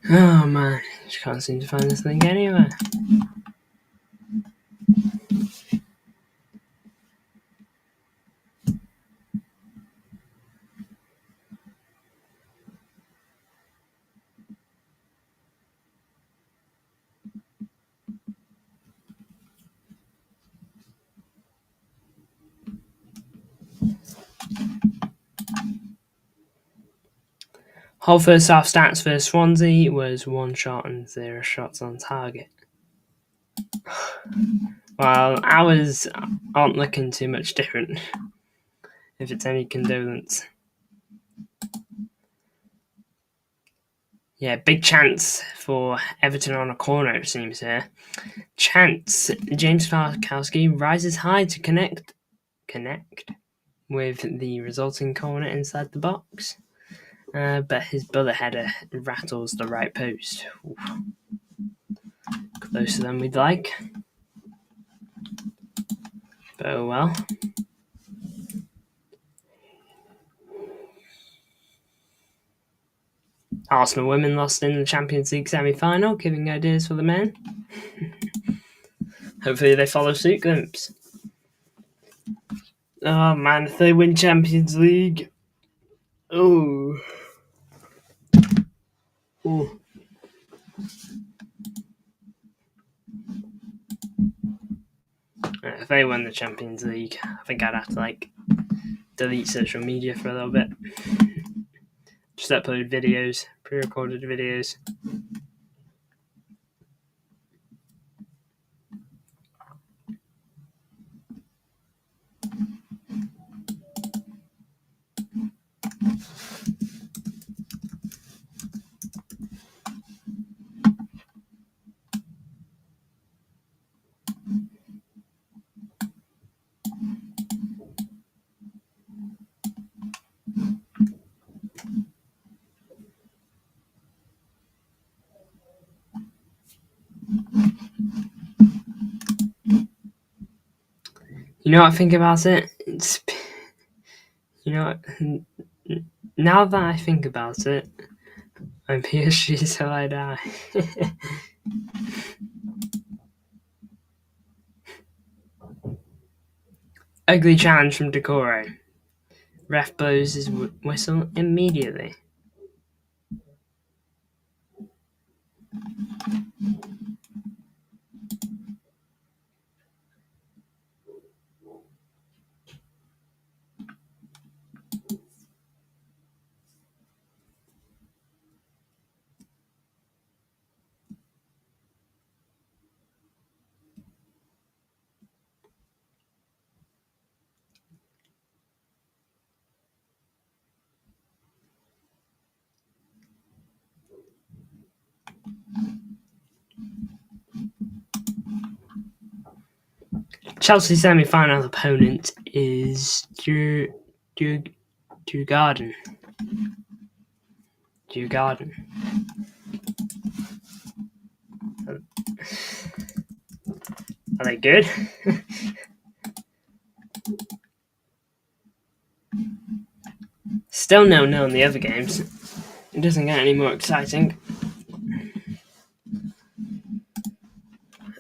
Speaker 1: Oh man, just can't seem to find this thing anywhere. Whole first half stats for Swansea was 1 shot and 0 shots on target. Well, ours aren't looking too much different, if it's any condolence. Yeah, big chance for Everton on a corner, it seems here. Chance. James Tarkowski rises high to connect with the resulting corner inside the box. But his bullet header rattles the right post. Oof. Closer than we'd like. But oh well. Arsenal women lost in the Champions League semi-final, giving ideas for the men. Hopefully they follow suit, Glimpse. Oh man, if they win Champions League. Oh. Ooh. If they win the Champions League, I think I'd have to delete social media for a little bit. Just upload videos, pre-recorded videos. You know what I think about it? Now that I think about it, I'm PSG till I die. Ugly challenge from Decore. Ref blows his whistle immediately. Chelsea's semi-final opponent is Djurgården. Are they good? Still 0-0 in the other games. It doesn't get any more exciting.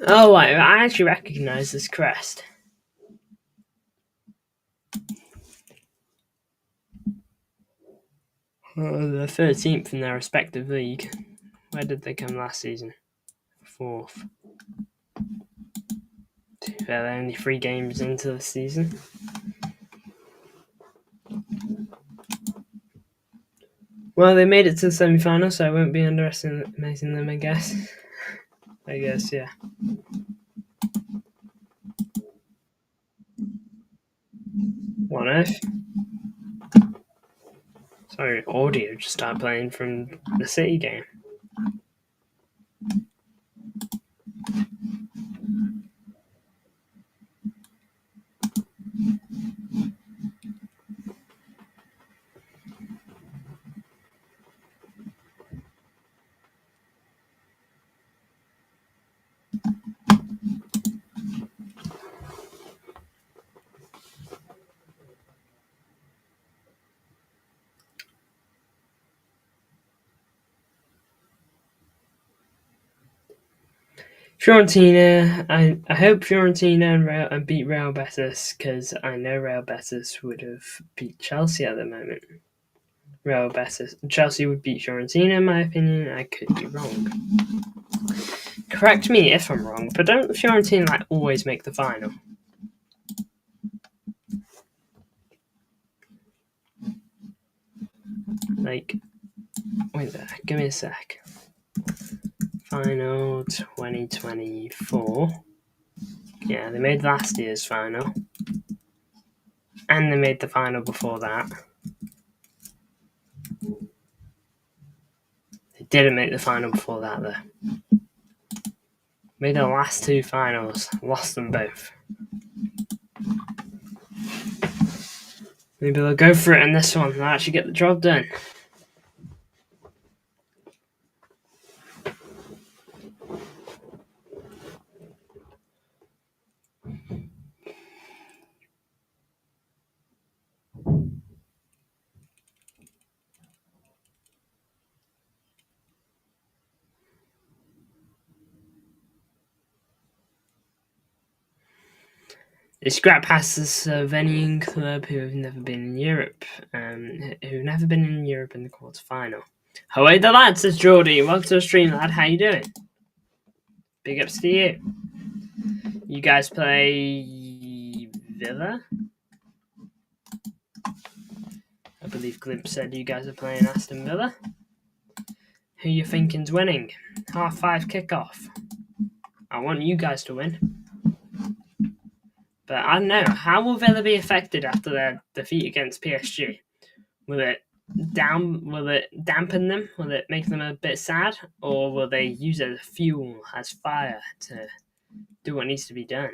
Speaker 1: Oh, I actually recognise this crest. Oh, they're 13th in their respective league. Where did they come last season? 4th. They're only 3 games into the season. Well, they made it to the semi-final, so I won't be underestimating them, I guess. Yeah. What on earth? Sorry, audio just started playing from the City game. Fiorentina, I hope Fiorentina beat Real Betis, because I know Real Betis would have beat Chelsea at the moment. Chelsea would beat Fiorentina, in my opinion. I could be wrong. Correct me if I'm wrong, but don't Fiorentina always make the final? Wait there, give me a sec. Final 2024. Yeah, they made last year's final. And they made the final before that. They didn't make the final before that, though. Made the last 2 finals. Lost them both. Maybe they'll go for it in this one and actually get the job done. They scrap past the Slovenian club who have never been in Europe, in the quarter-final. Away the lads, says Geordie. Welcome to the stream, lad. How you doing? Big ups to you. You guys play Villa? I believe Glimp said you guys are playing Aston Villa. Who you thinking's winning? 5:30 kickoff. I want you guys to win. But I don't know. How will Villa be affected after their defeat against PSG? Will it dampen them? Will it make them a bit sad? Or will they use it as fuel, as fire, to do what needs to be done?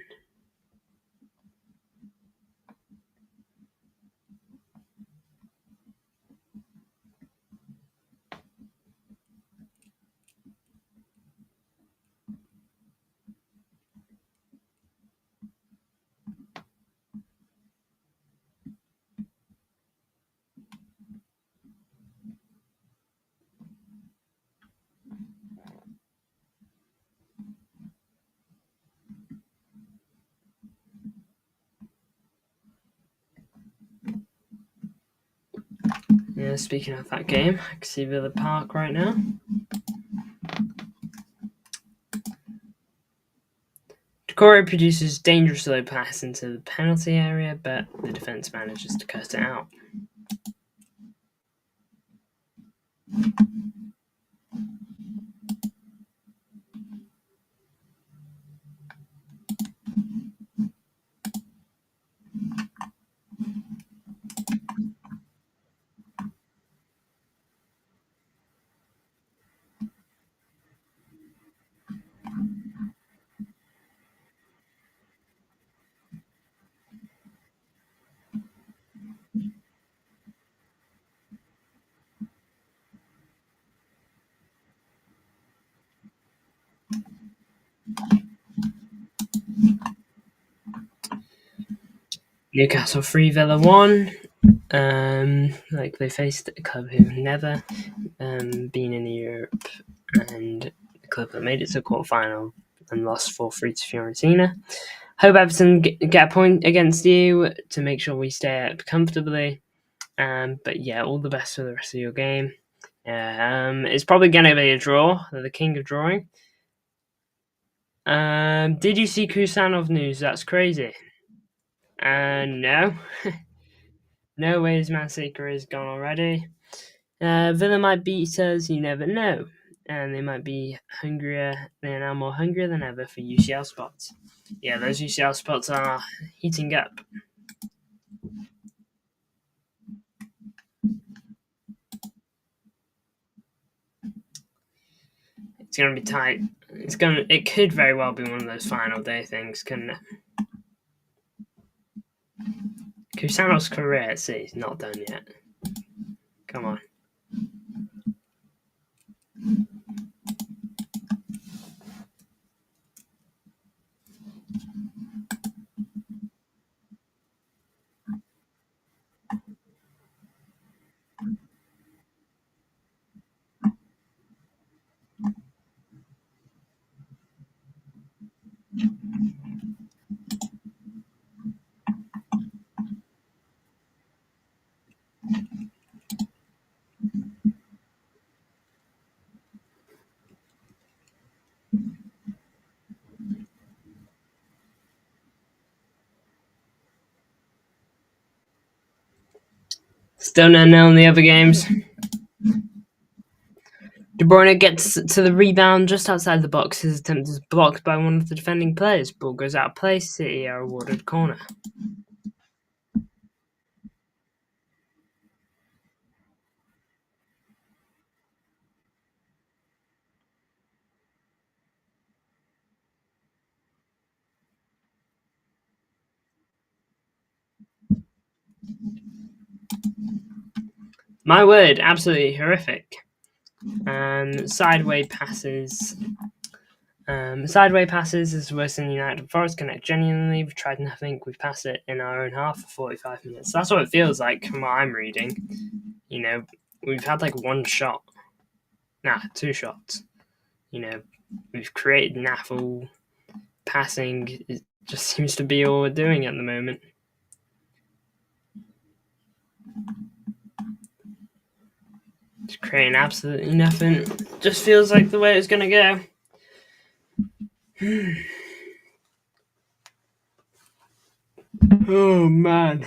Speaker 1: Yeah, speaking of that game, I can see Villa Park right now. Decore produces dangerous low pass into the penalty area, but the defence manages to cut it out. Newcastle 3, Villa 1. Like they faced a club who've never been in Europe, and the club that made it to the quarterfinal and lost 4-3 to Fiorentina. Hope Everton get a point against you to make sure we stay up comfortably. But yeah, all the best for the rest of your game. It's probably going to be a draw. They're the king of drawing. Did you see Kusanov news? That's crazy. No. No way his Man City career is gone already. Villa might beat us, you never know. And they might be hungrier. They're now more hungrier than ever for UCL spots. Yeah, those UCL spots are heating up. It's going to be tight. It could very well be one of those final day things, couldn't it? Kusanov's career at City is not done yet. Come on. Still 0-0 in the other games. De Bruyne gets to the rebound just outside the box. His attempt is blocked by one of the defending players. Ball goes out of play. City are awarded corner. My word, absolutely horrific. Sideway passes. Sideway passes is worse than United Forest Connect. Genuinely, we've tried nothing. We've passed it in our own half for 45 minutes. That's what it feels like from what I'm reading. You know, we've had like one shot. Nah, 2 shots. You know, we've created naffle. Passing it just seems to be all we're doing at the moment. Just creating absolutely nothing. Just feels like the way it's going to go. Oh, man.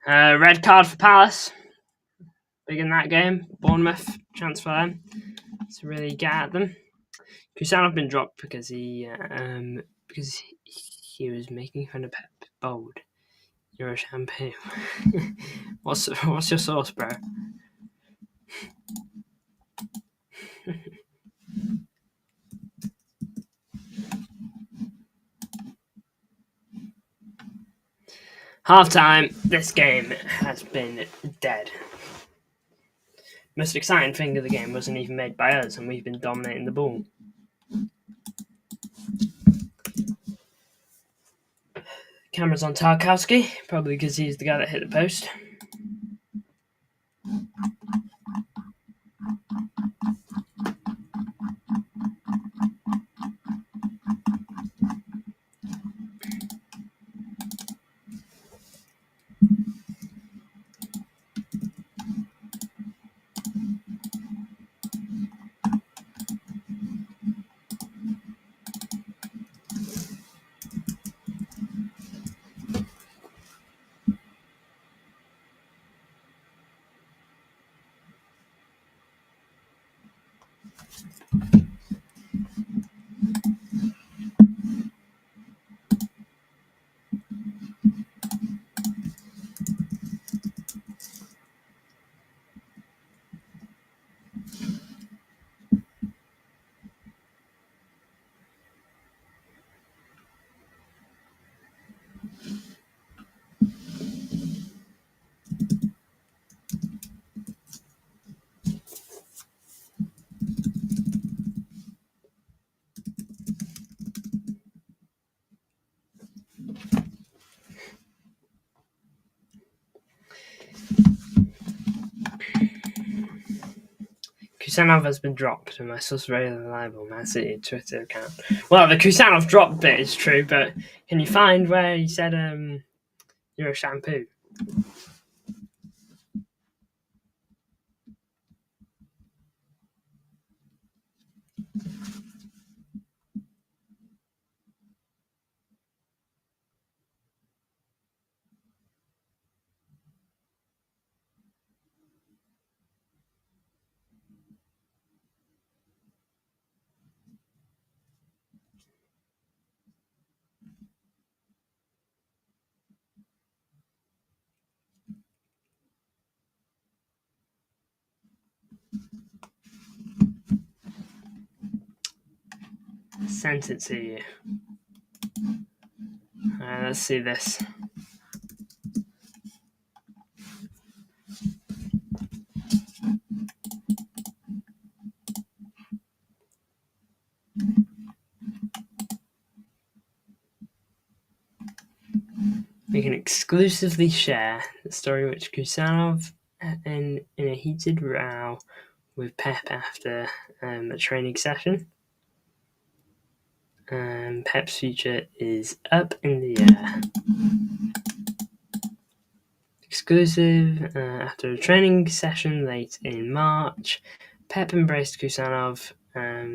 Speaker 1: Red card for Palace. Big in that game. Bournemouth, chance for them to really get at them. Kusanov been dropped because he was making fun of Pep. Bold. You're a shampoo. What's your sauce, bro? Half-time, this game has been dead. Most exciting thing of the game wasn't even made by us, and we've been dominating the ball. Camera's on Tarkowski, probably because he's the guy that hit the post. Kusanov has been dropped, and my source very reliable Man City Twitter account. Well, the Kusanov drop bit is true, but can you find where he said you're a shampoo? Sent it to you. Let's see this. We can exclusively share the story which Kusanov in a heated row with Pep after a training session. Pep's future is up in the air. Exclusive. After a training session late in March, Pep embraced Kusanov,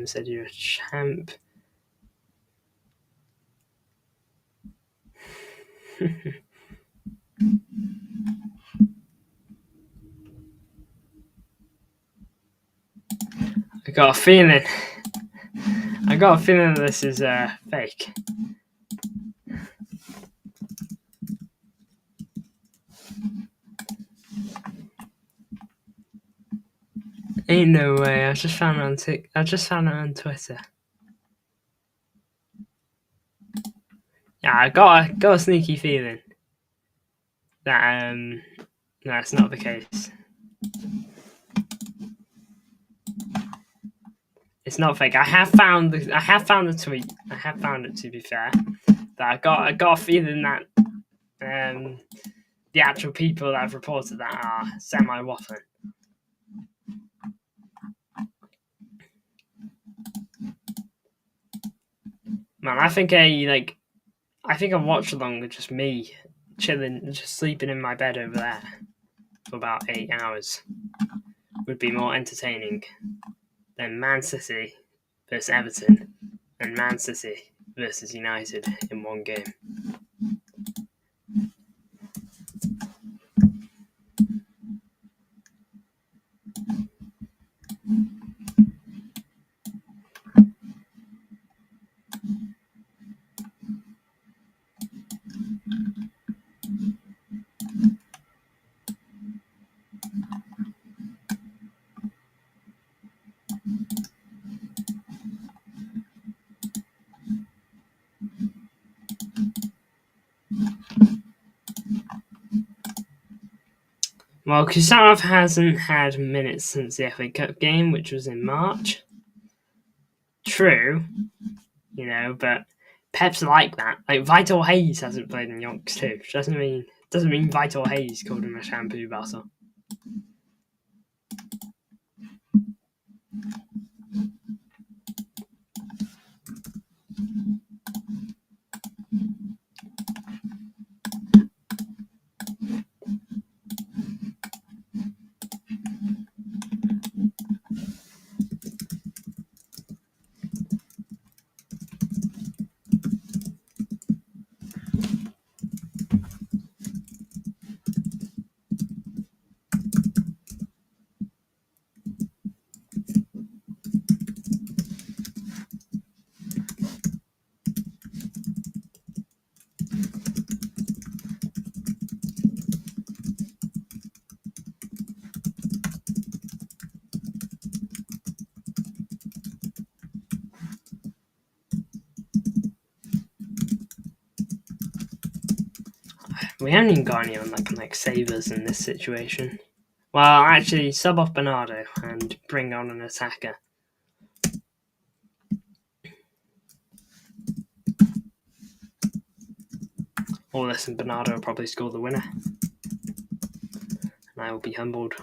Speaker 1: said you're a champ. I got a feeling this is fake. Ain't no way. I just found it on Twitter. Yeah, I got a sneaky feeling that that's not the case. It's not fake. I have found the tweet. I have found it, to be fair. That I got a feeling that the actual people that have reported that are semi-waffling. Man, I think a watch along with just me chilling, just sleeping in my bed over there for about 8 hours would be more entertaining than Man City versus Everton and Man City versus United in one game. Well, Kusanov hasn't had minutes since the FA Cup game, which was in March. True, but Pep's like that. Like, Vital Hayes hasn't played in Yonks too. Doesn't mean Vital Hayes called him a shampoo bottle. We haven't even got anyone that can save us in this situation. Well, actually, sub off Bernardo and bring on an attacker. Or listen, Bernardo will probably score the winner. And I will be humbled.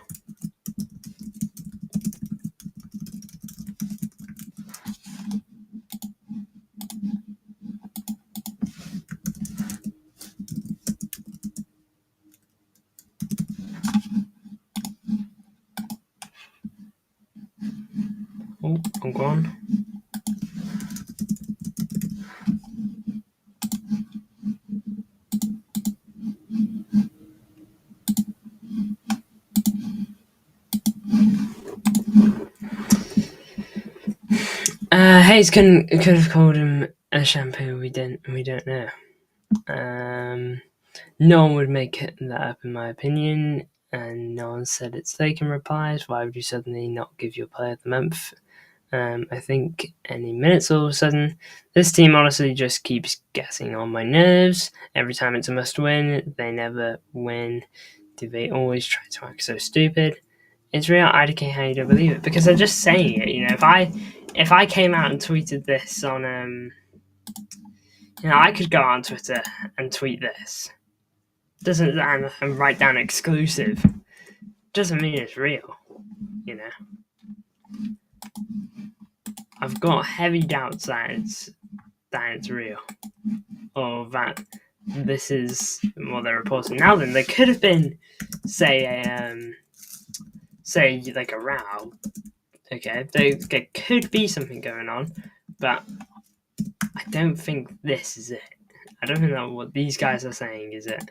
Speaker 1: Oh, I'm gone. Hayes could have called him a shampoo. We don't know. No one would make that up, in my opinion, and no one said it's taken replies. Why would you suddenly not give your player the month? I think any minutes all of a sudden. This team honestly just keeps getting on my nerves. Every time it's a must win, they never win. Do they always try to act so stupid? It's real. I don't care how you don't believe it, because they're just saying it. If I came out and tweeted this on I could go on Twitter and tweet this. Doesn't and write down exclusive. Doesn't mean it's real. I've got heavy doubts that it's real, or that this is what they're reporting. Now then, there could have been, say like a row. Okay, there could be something going on, but I don't think this is it. I don't think that what these guys are saying is it.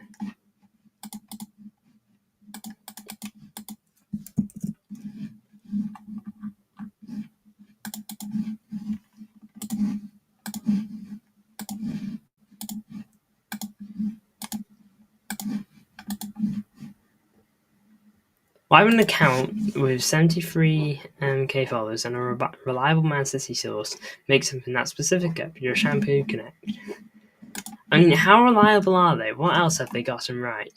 Speaker 1: Why would an account with 73k followers and a reliable Man City source make something that specific up your shampoo connect? I mean, how reliable are they? What else have they gotten right?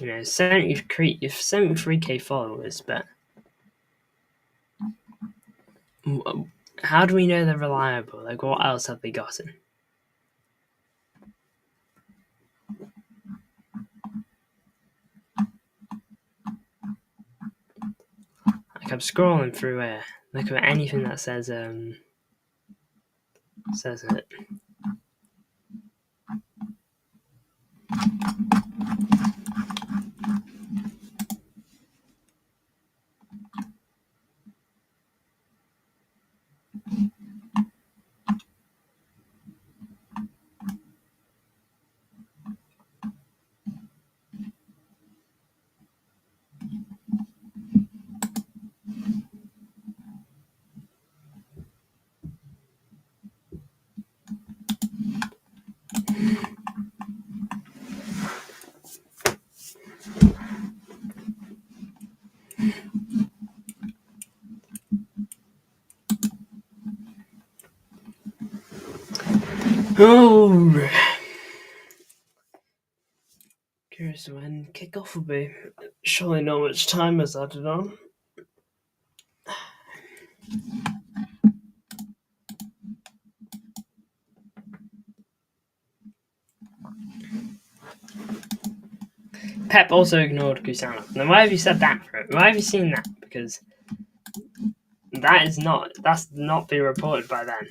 Speaker 1: 73k followers, but how do we know they're reliable? What else have they gotten? I'm scrolling through here, looking at anything that says it. knows when kick-off will be. Surely not much time is added on. Pep also ignored Goodison. Now, why have you said that? Why have you seen that? Because that's not been reported by them.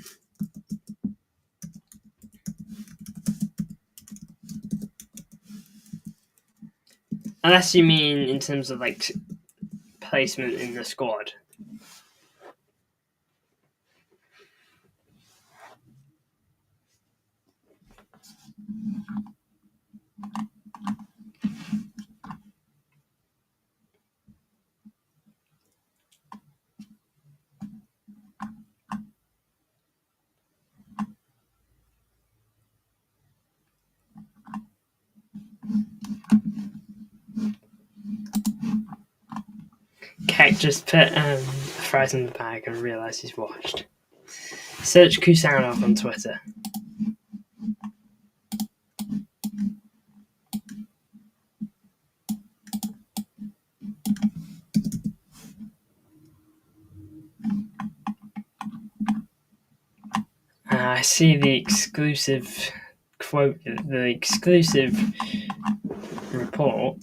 Speaker 1: Unless you mean in terms of like placement in the squad. Keck just put fries in the bag and realised he's watched. Search Kusanov on Twitter. I see the exclusive quote, the exclusive report.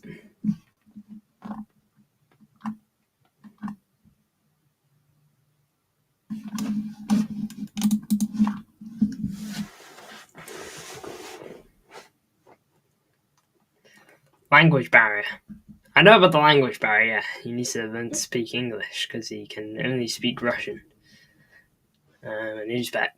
Speaker 1: Language barrier. I know about the language barrier. He needs to learn to speak English because he can only speak Russian and Uzbek.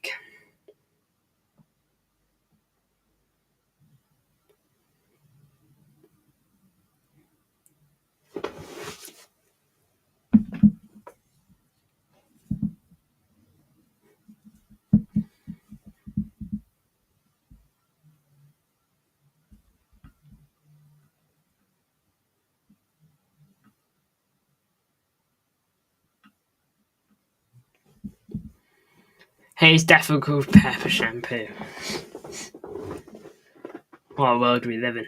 Speaker 1: Hey, it's definitely called pepper shampoo. What a world we live in.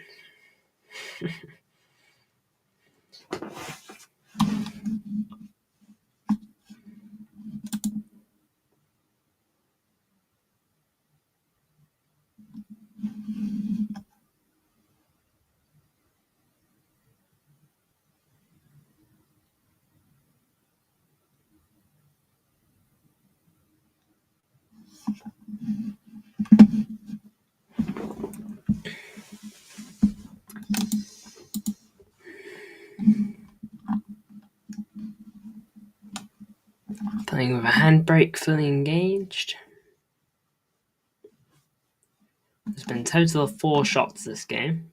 Speaker 1: Playing with a handbrake fully engaged. There's been a total of 4 shots this game.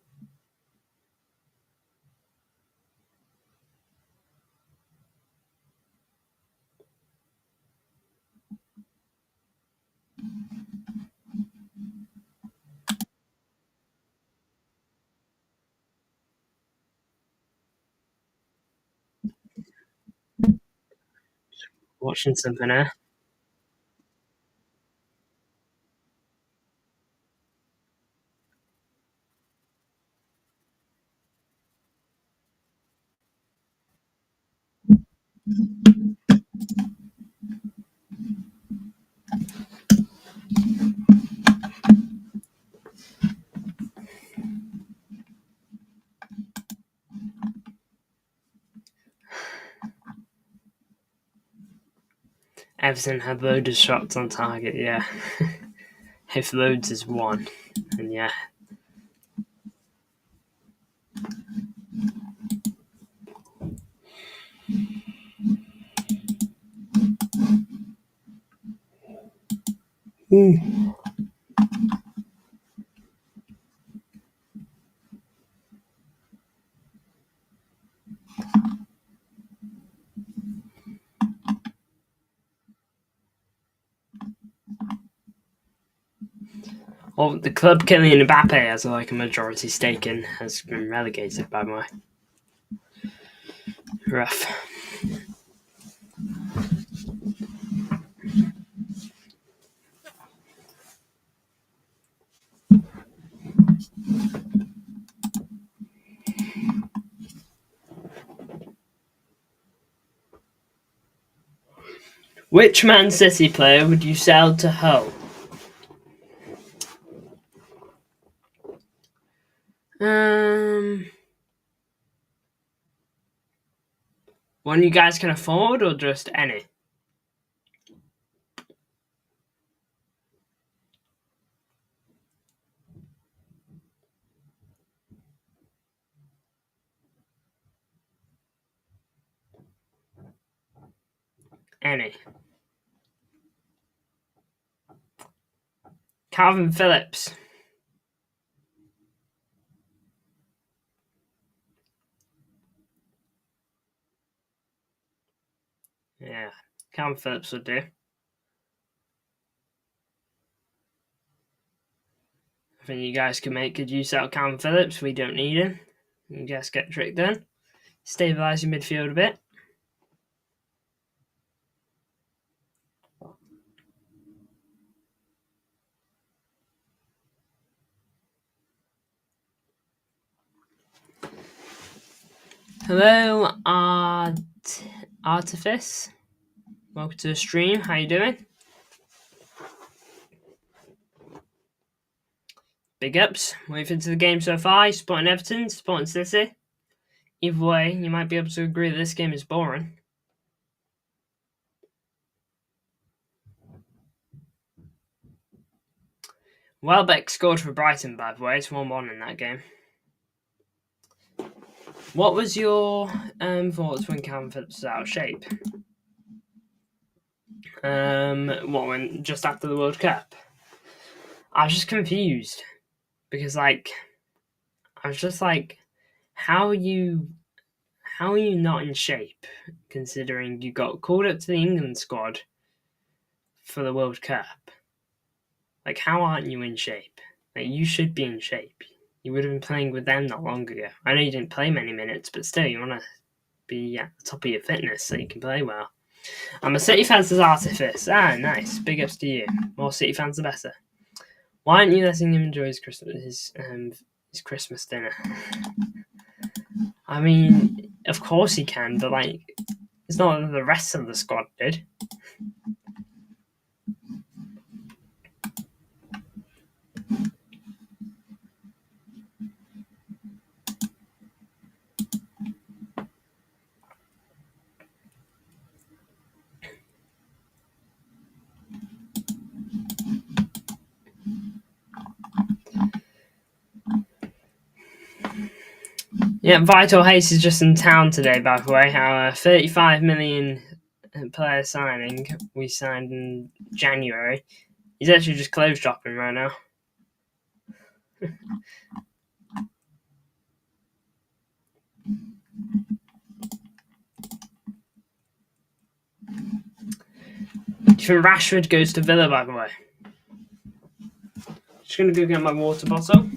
Speaker 1: Watching something there. Everton had loads of shots on target, yeah. If loads is 1, and yeah. Well, the club Kylian Mbappe has like a majority stake in has been relegated, by the way. Rough. Which Man City player would you sell to Hull? One you guys can afford, or just any? Any. Calvin Phillips. Yeah, Calvin Phillips would do. I think you guys can make good use out of Calvin Phillips. We don't need him. You guys get the trick done. Stabilise your midfield a bit. Hello, Artifice. Welcome to the stream. How you doing? Big ups. What do you think of the game so far? You supporting Everton, supporting City? Either way, you might be able to agree that this game is boring. Welbeck scored for Brighton, by the way. It's 1-1 in that game. What was your thoughts when Calvin Phillips was out of shape? When just after the World Cup? I was just confused because, I was just like, how are you not in shape considering you got called up to the England squad for the World Cup? Like, how aren't you in shape? Like, you should be in shape. You would have been playing with them not long ago. I know you didn't play many minutes, but still, you want to be at the top of your fitness so you can play well. I'm a City fan's Artifice. Ah, nice. Big ups to you. More City fans, the better. Why aren't you letting him enjoy his Christmas dinner? I mean, of course he can, but it's not that the rest of the squad did. Yeah, Vital Hayes is just in town today, by the way. Our 35 million player signing we signed in January. He's actually just clothes shopping right now. Do you think Rashford goes to Villa, by the way? Just going to go get my water bottle.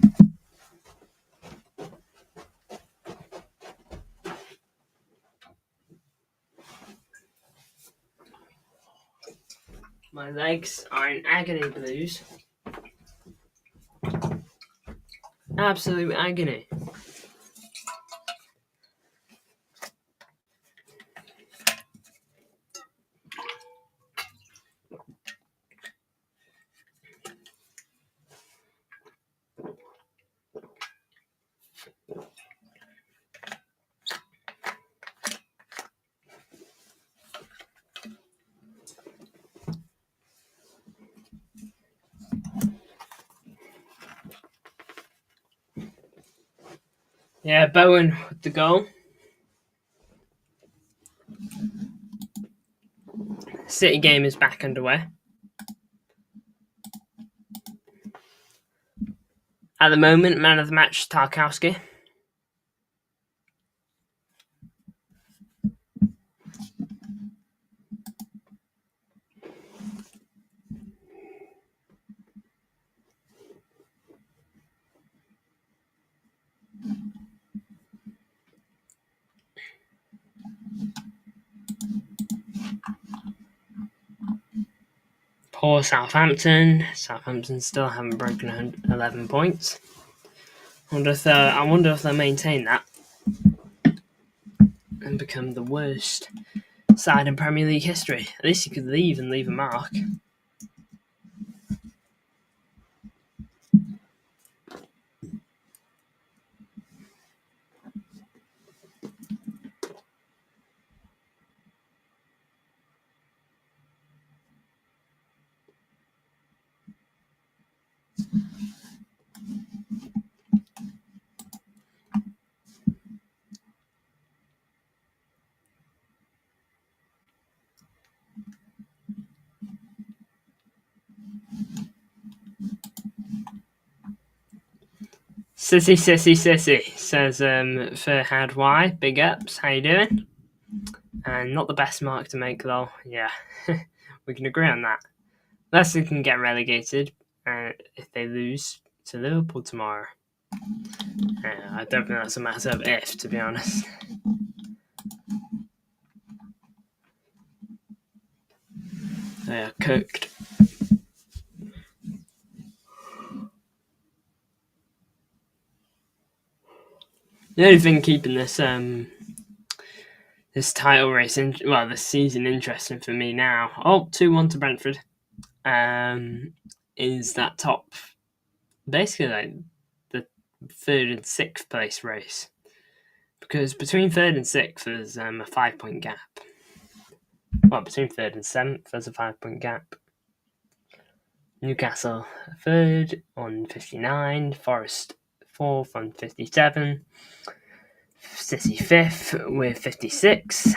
Speaker 1: My legs are in agony blues. Absolute agony. Yeah, Bowen with the goal. City game is back underway. At the moment, man of the match, Tarkowski. Poor Southampton. Southampton still haven't broken 11 points. I wonder if they'll maintain that and become the worst side in Premier League history. At least you could leave and leave a mark. Sissy, says Furhad Y. Big ups, how you doing? And not the best mark to make though. Yeah, we can agree on that. Leicester can get relegated if they lose to Liverpool tomorrow. I don't think that's a matter of if, to be honest. They are cooked. The only thing keeping this title race, this season interesting for me now. 2-1 to Brentford. Is that top, basically like the 3rd and 6th place race, because between 3rd and 6th there's a 5-point gap. Well, between 3rd and 7th there's a 5-point gap. Newcastle 3rd on 59, Forest 4th on 57, City 5th with 56,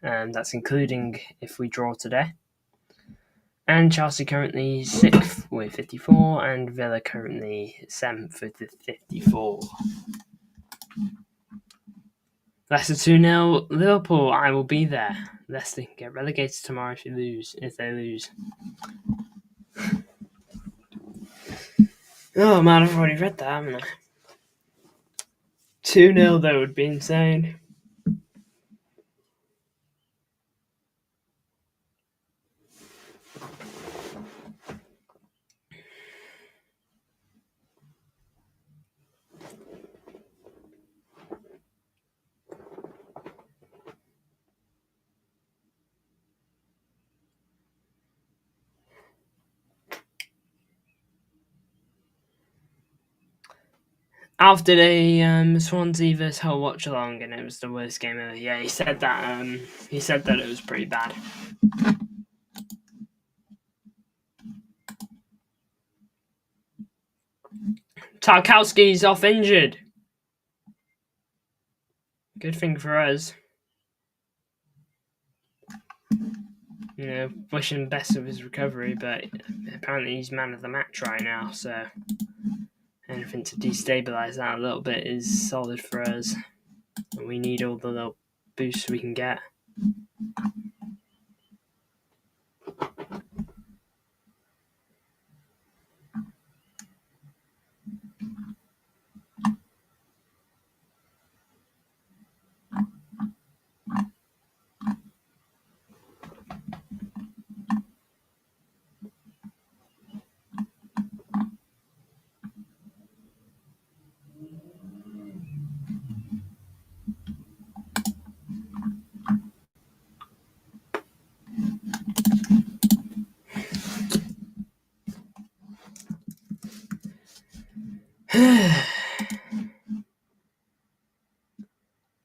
Speaker 1: that's including if we draw today. And Chelsea currently 6th with 54, and Villa currently 7th with 54. Leicester 2-0, Liverpool, I will be there. Leicester can get relegated tomorrow if they lose. Oh man, I've already read that, haven't I? 2-0 though would be insane. After the Swansea vs Hull watch along, and it was the worst game ever. Yeah, he said that. He said that it was pretty bad. Tarkowski's off injured. Good thing for us. Wishing him best of his recovery, but apparently he's man of the match right now, so anything to destabilise that a little bit is solid for us. And we need all the little boosts we can get.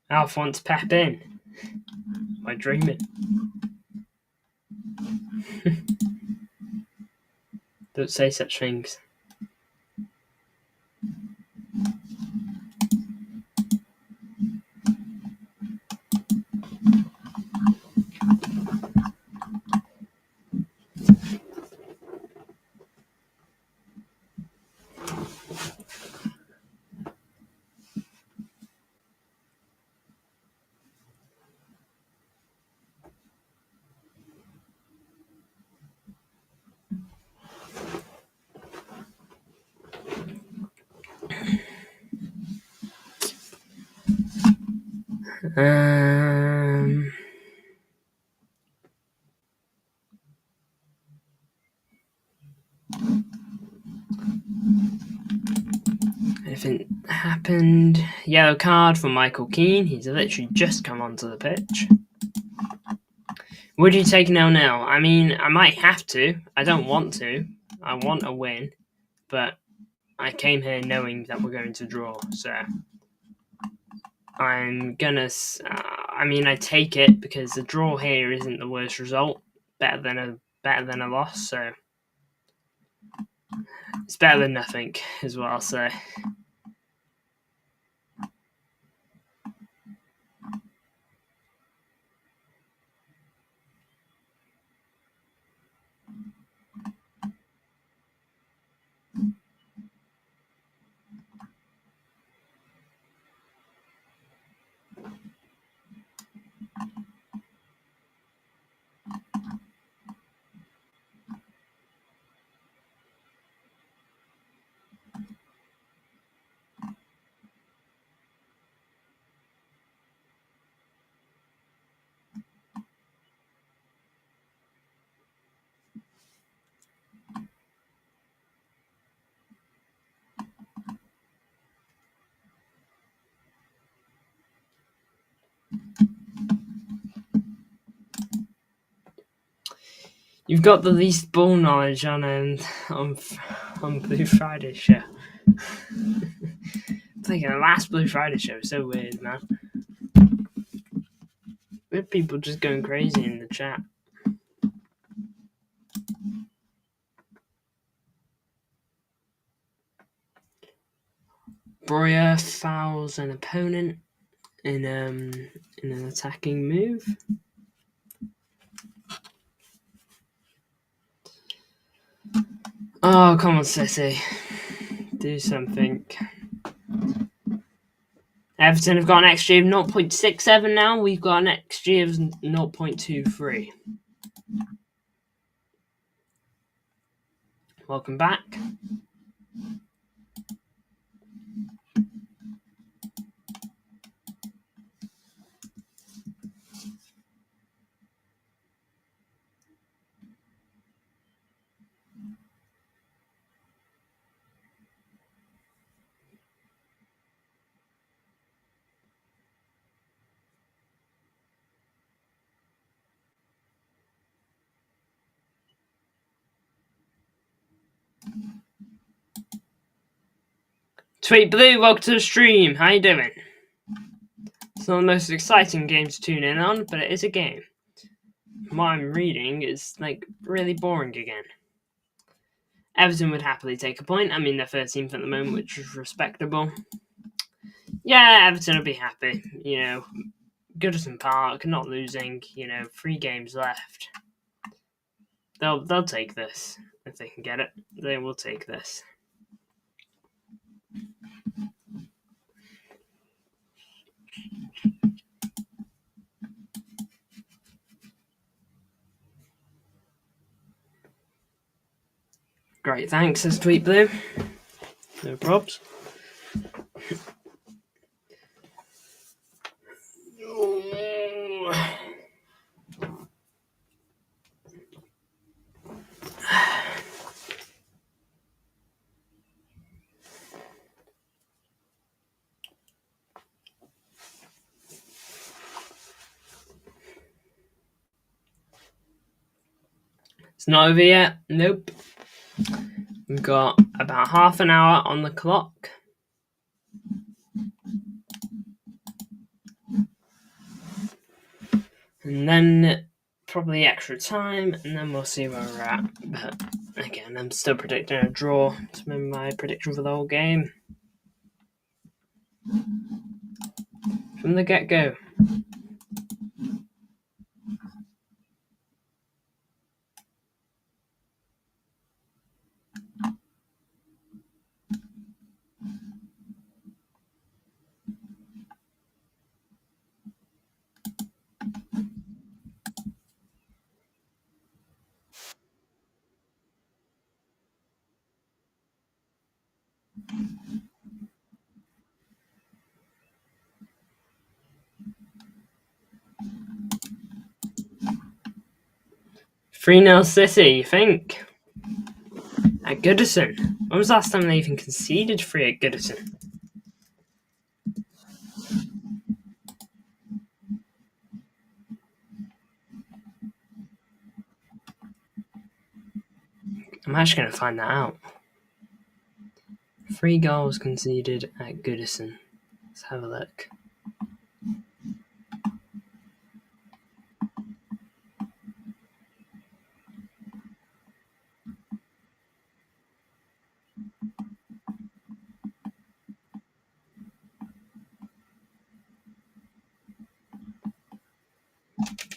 Speaker 1: Alf wants Pep in. Am I dreaming? Don't say such things. Anything happened? Yellow card for Michael Keane. He's literally just come onto the pitch. Would you take 0-0? I mean, I might have to. I don't want to. I want a win, but I came here knowing that we're going to draw, so I'm gonna. I mean, I take it because the draw here isn't the worst result. Better than a loss, so it's better than nothing, is what I'll say. You've got the least ball knowledge on Blue Friday show. It's like the last Blue Friday show. So weird, man. We have people just going crazy in the chat. Breuer fouls an opponent in an attacking move. Oh, come on, City. Do something. Everton have got an XG of 0.67 now. We've got an XG of 0.23. Welcome back. Tweet Blue, welcome to the stream. How you doing? It's not the most exciting game to tune in on, but it is a game. What I'm reading is like really boring again. Everton would happily take a point. I mean, they're 13th at the moment, which is respectable. Yeah, Everton will be happy. You know, Goodison Park, not losing. You know, 3 games left. They'll take this if they can get it. They will take this. Great, thanks, says Tweet Blue. No probs. It's not over yet. Nope. We've got about half an hour on the clock. And then probably extra time, and then we'll see where we're at. But again, I'm still predicting a draw. It's been my prediction for the whole game. From the get-go. Three 0 City, you think? At Goodison. When was the last time they even conceded 3 at Goodison? I'm actually going to find that out. 3 goals conceded at Goodison. Let's have a look.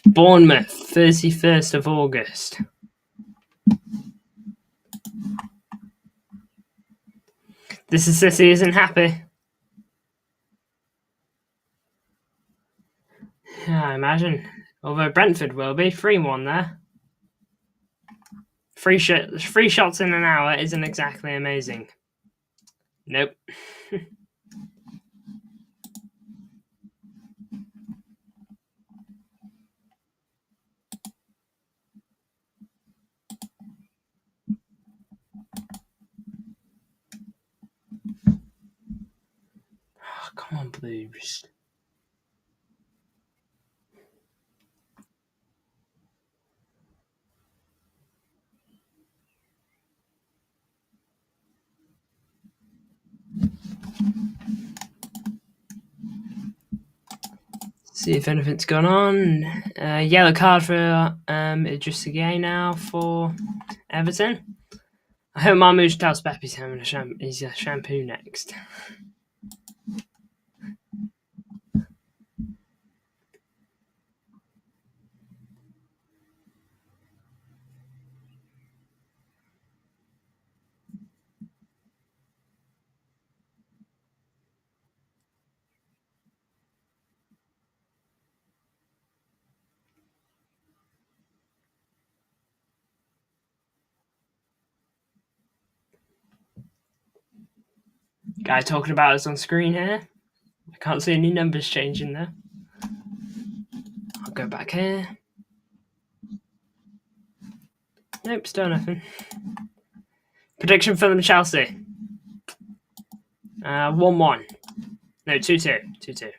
Speaker 1: Bournemouth, 31st of August. This is City isn't happy. Yeah, I imagine. Although Brentford will be. 3-1 there. 3 shots in an hour isn't exactly amazing. Nope. Oh, come on, Blues. See if anything's gone on. Yellow card for Idris Gueye now for Everton. I hope Mahmoud tells Pepe's having a shampoo next. Guy talking about us on screen here. I can't see any numbers changing there. I'll go back here. Nope, still nothing. Prediction for them Chelsea. 1-1. No, 2-2. 2-2.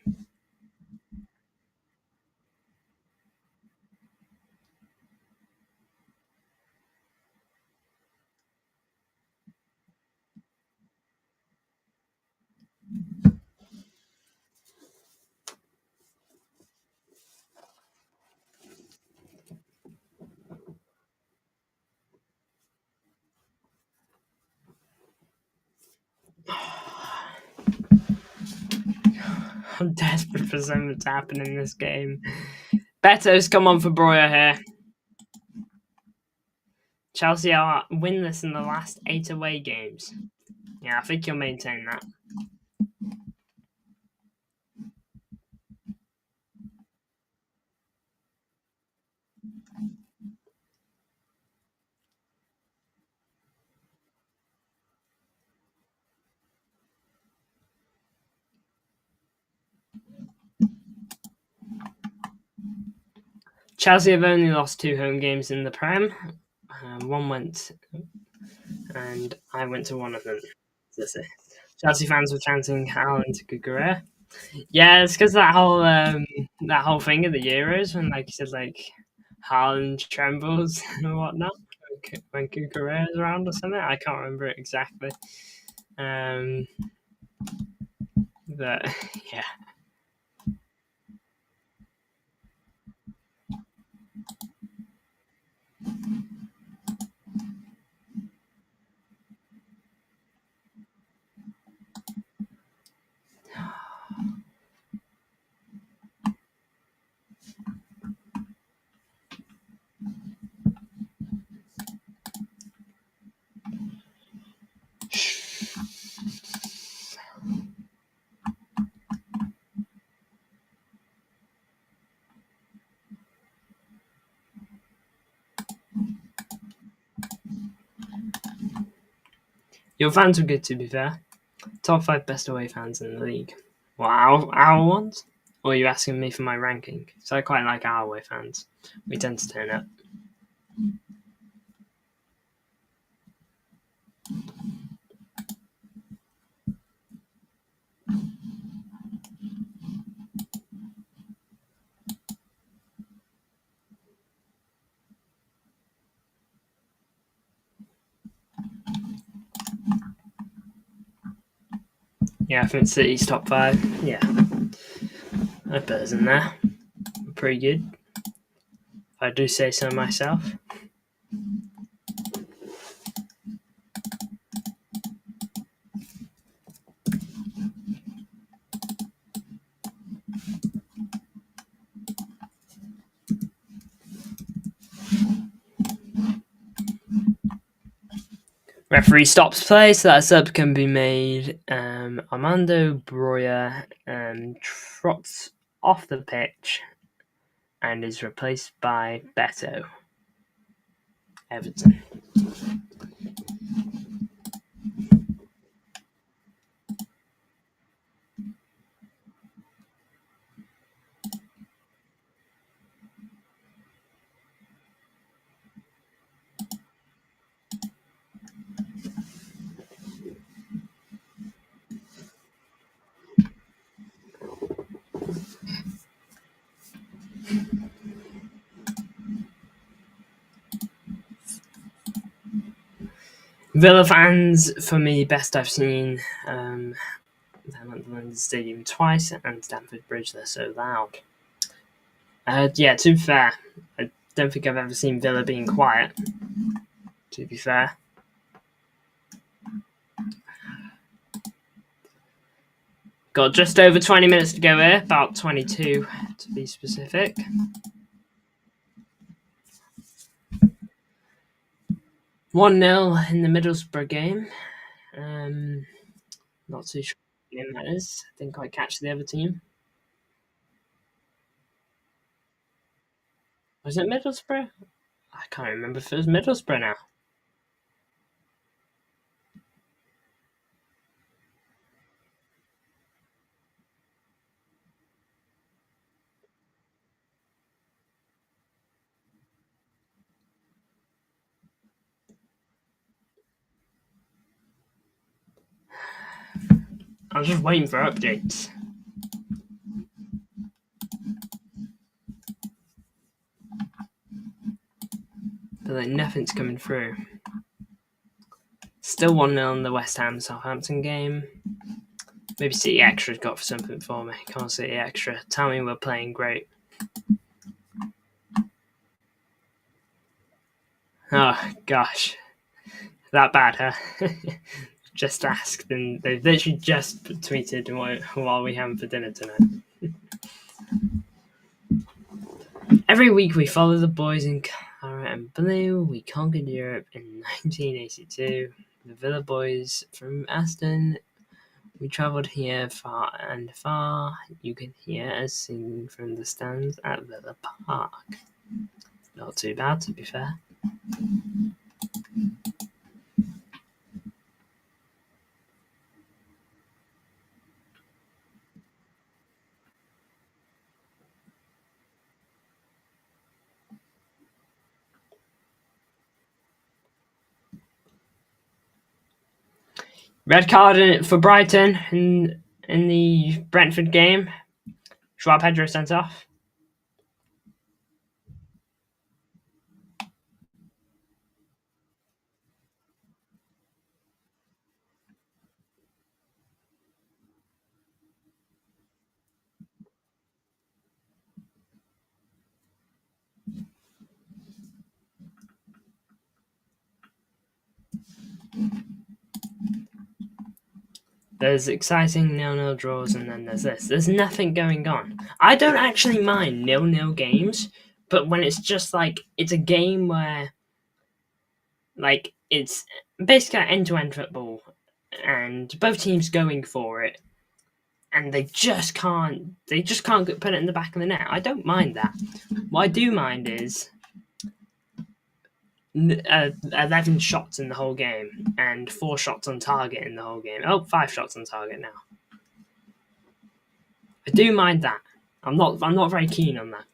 Speaker 1: I'm desperate for something to happen in this game. Beto's come on for Breuer here. Chelsea are winless in the last 8 away games. Yeah, I think you'll maintain that. Chelsea have only lost 2 home games in the Prem. One went, and I went to one of them. Chelsea fans were chanting Haaland to Cucurella. Yeah, it's because that whole thing of the Euros when, like you said, like Haaland trembles and whatnot when Cucurella is around or something. I can't remember it exactly. But yeah. Your fans were good, to be fair. Top 5 best away fans in the league. Well, our ones? Or are you asking me for my ranking? So I quite like our away fans. We tend to turn up. Yeah, I think City's top 5. Yeah. I put us in there. Pretty good. If I do say so myself. Referee stops play, so that sub can be made. Armando Broja trots off the pitch and is replaced by Beto. Everton. Villa fans, for me, best I've seen them at the London Stadium twice, and Stamford Bridge, they're so loud. Yeah, to be fair, I don't think I've ever seen Villa being quiet, to be fair. Got just over 20 minutes to go here, about 22 to be specific. (1-0) in the Middlesbrough game. Not too sure what game that is. I didn't quite catch the other team. Was it Middlesbrough? I can't remember if it was Middlesbrough now. I was just waiting for updates. But like nothing's coming through. Still 1-0 in the West Ham Southampton game. Maybe City Extra's got something for me. Can't City Extra. Tell me we're playing great. Oh, gosh. That bad, huh? Just asked, and they've literally just tweeted while we have them for dinner tonight. Every week we follow the boys in claret and blue. We conquered Europe in 1982. The Villa boys from Aston. We travelled here far and far. You can hear us singing from the stands at Villa Park. Not too bad, to be fair. Red card for Brighton in the Brentford game. Joao Pedro sent off. There's exciting 0-0 draws, and then there's this. There's nothing going on. I don't actually mind 0-0 games, but when it's just like it's a game where like it's basically end-to-end football, and both teams going for it, and they just can't put it in the back of the net. I don't mind that. What I do mind is 11 shots in the whole game and 4 shots on target in the whole game. 5 shots on target now. I do mind that. I'm not very keen on that.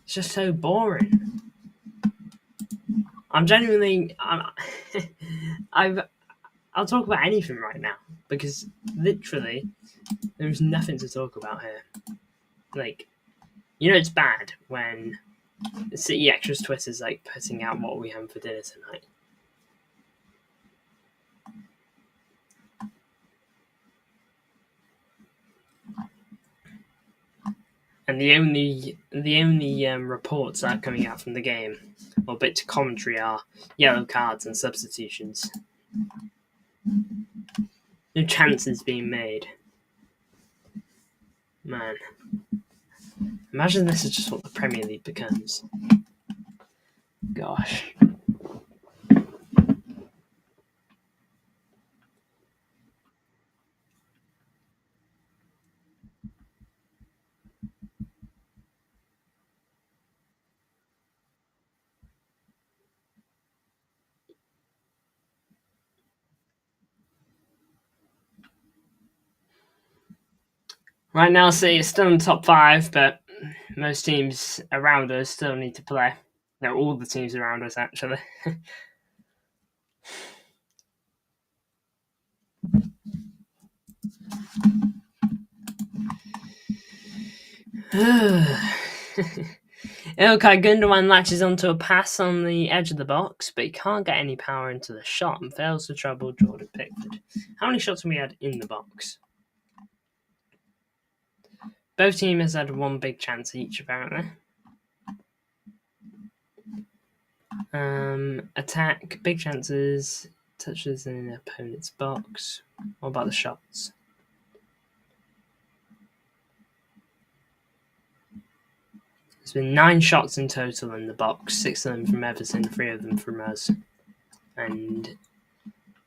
Speaker 1: It's just so boring. I'm genuinely I'll talk about anything right now because literally there's nothing to talk about here. Like, it's bad when City Extra's Twitter's like putting out what we have for dinner tonight. And the only reports that are coming out from the game, or bits of commentary, are yellow cards and substitutions. No chances being made. Man. Imagine this is just what the Premier League becomes. Gosh. Right now, City is still in the top 5, but most teams around us still need to play. No, all the teams around us, actually. Ilkay Gundogan latches onto a pass on the edge of the box, but he can't get any power into the shot and fails to trouble Jordan Pickford. How many shots have we had in the box? Both teams had one big chance each, apparently. Attack, big chances, touches in an opponent's box. What about the shots? There's been 9 shots in total in the box, 6 of them from Everton, 3 of them from us. And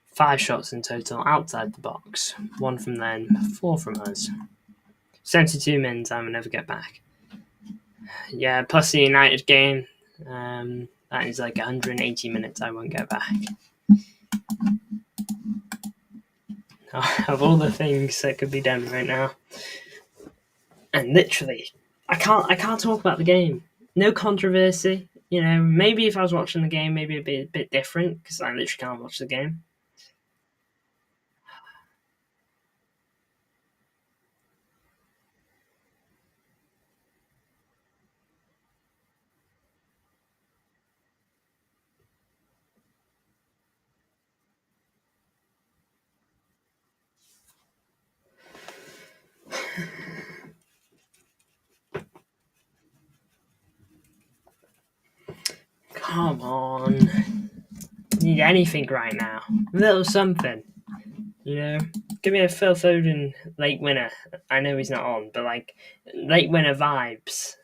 Speaker 1: 5 shots in total outside the box, 1 from them, 4 from us. 72 minutes I will never get back. Yeah, plus the United game, that is like 180 minutes I won't get back. Of all the things that could be done right now. And literally, I can't talk about the game. No controversy. You know, maybe if I was watching the game, maybe it'd be a bit different, because I literally can't watch the game. Come on. Need anything right now. A little something. You know? Give me a Phil Foden late winner. I know he's not on, but like late winner vibes.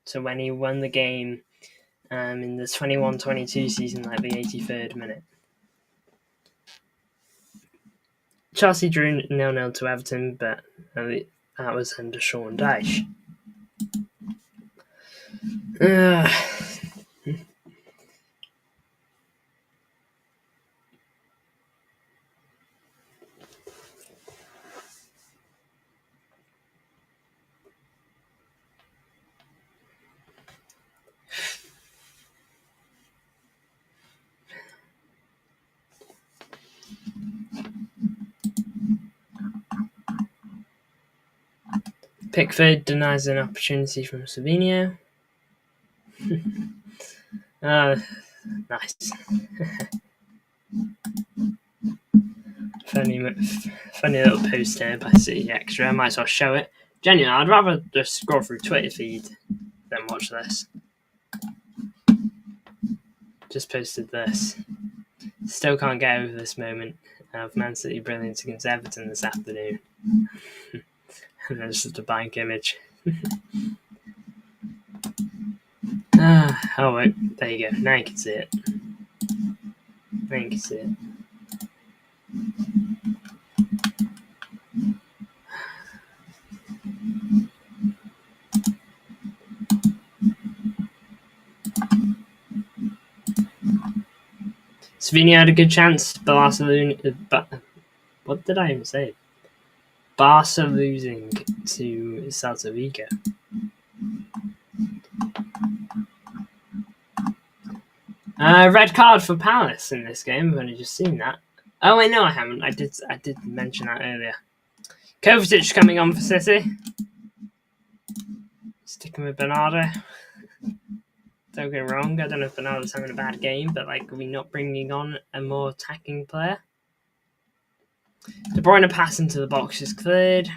Speaker 1: So when he won the game in the 21-22 season, like the 83rd minute. Chelsea drew 0-0 to Everton, but that was under Sean Dyche. Pickford denies an opportunity from Savinho. Nice. funny little post here by City Extra. I might as well show it. Genuinely, I'd rather just scroll through Twitter feed than watch this. Just posted this. Still can't get over this moment of Man City brilliance against Everton this afternoon. And there's just a blank image. Oh, wait, there you go. Now you can see it. Now you can see it. Savinho had a good chance. Barcelona, what did I even say? Barca losing to Celta Vigo. Red card for Palace in this game. I've only just seen that. Oh wait, no, I haven't. I did mention that earlier. Kovacic coming on for City. Sticking with Bernardo. Don't get me wrong. I don't know if Bernardo's having a bad game, but like, are we not bringing on a more attacking player? De Bruyne pass into the box is cleared.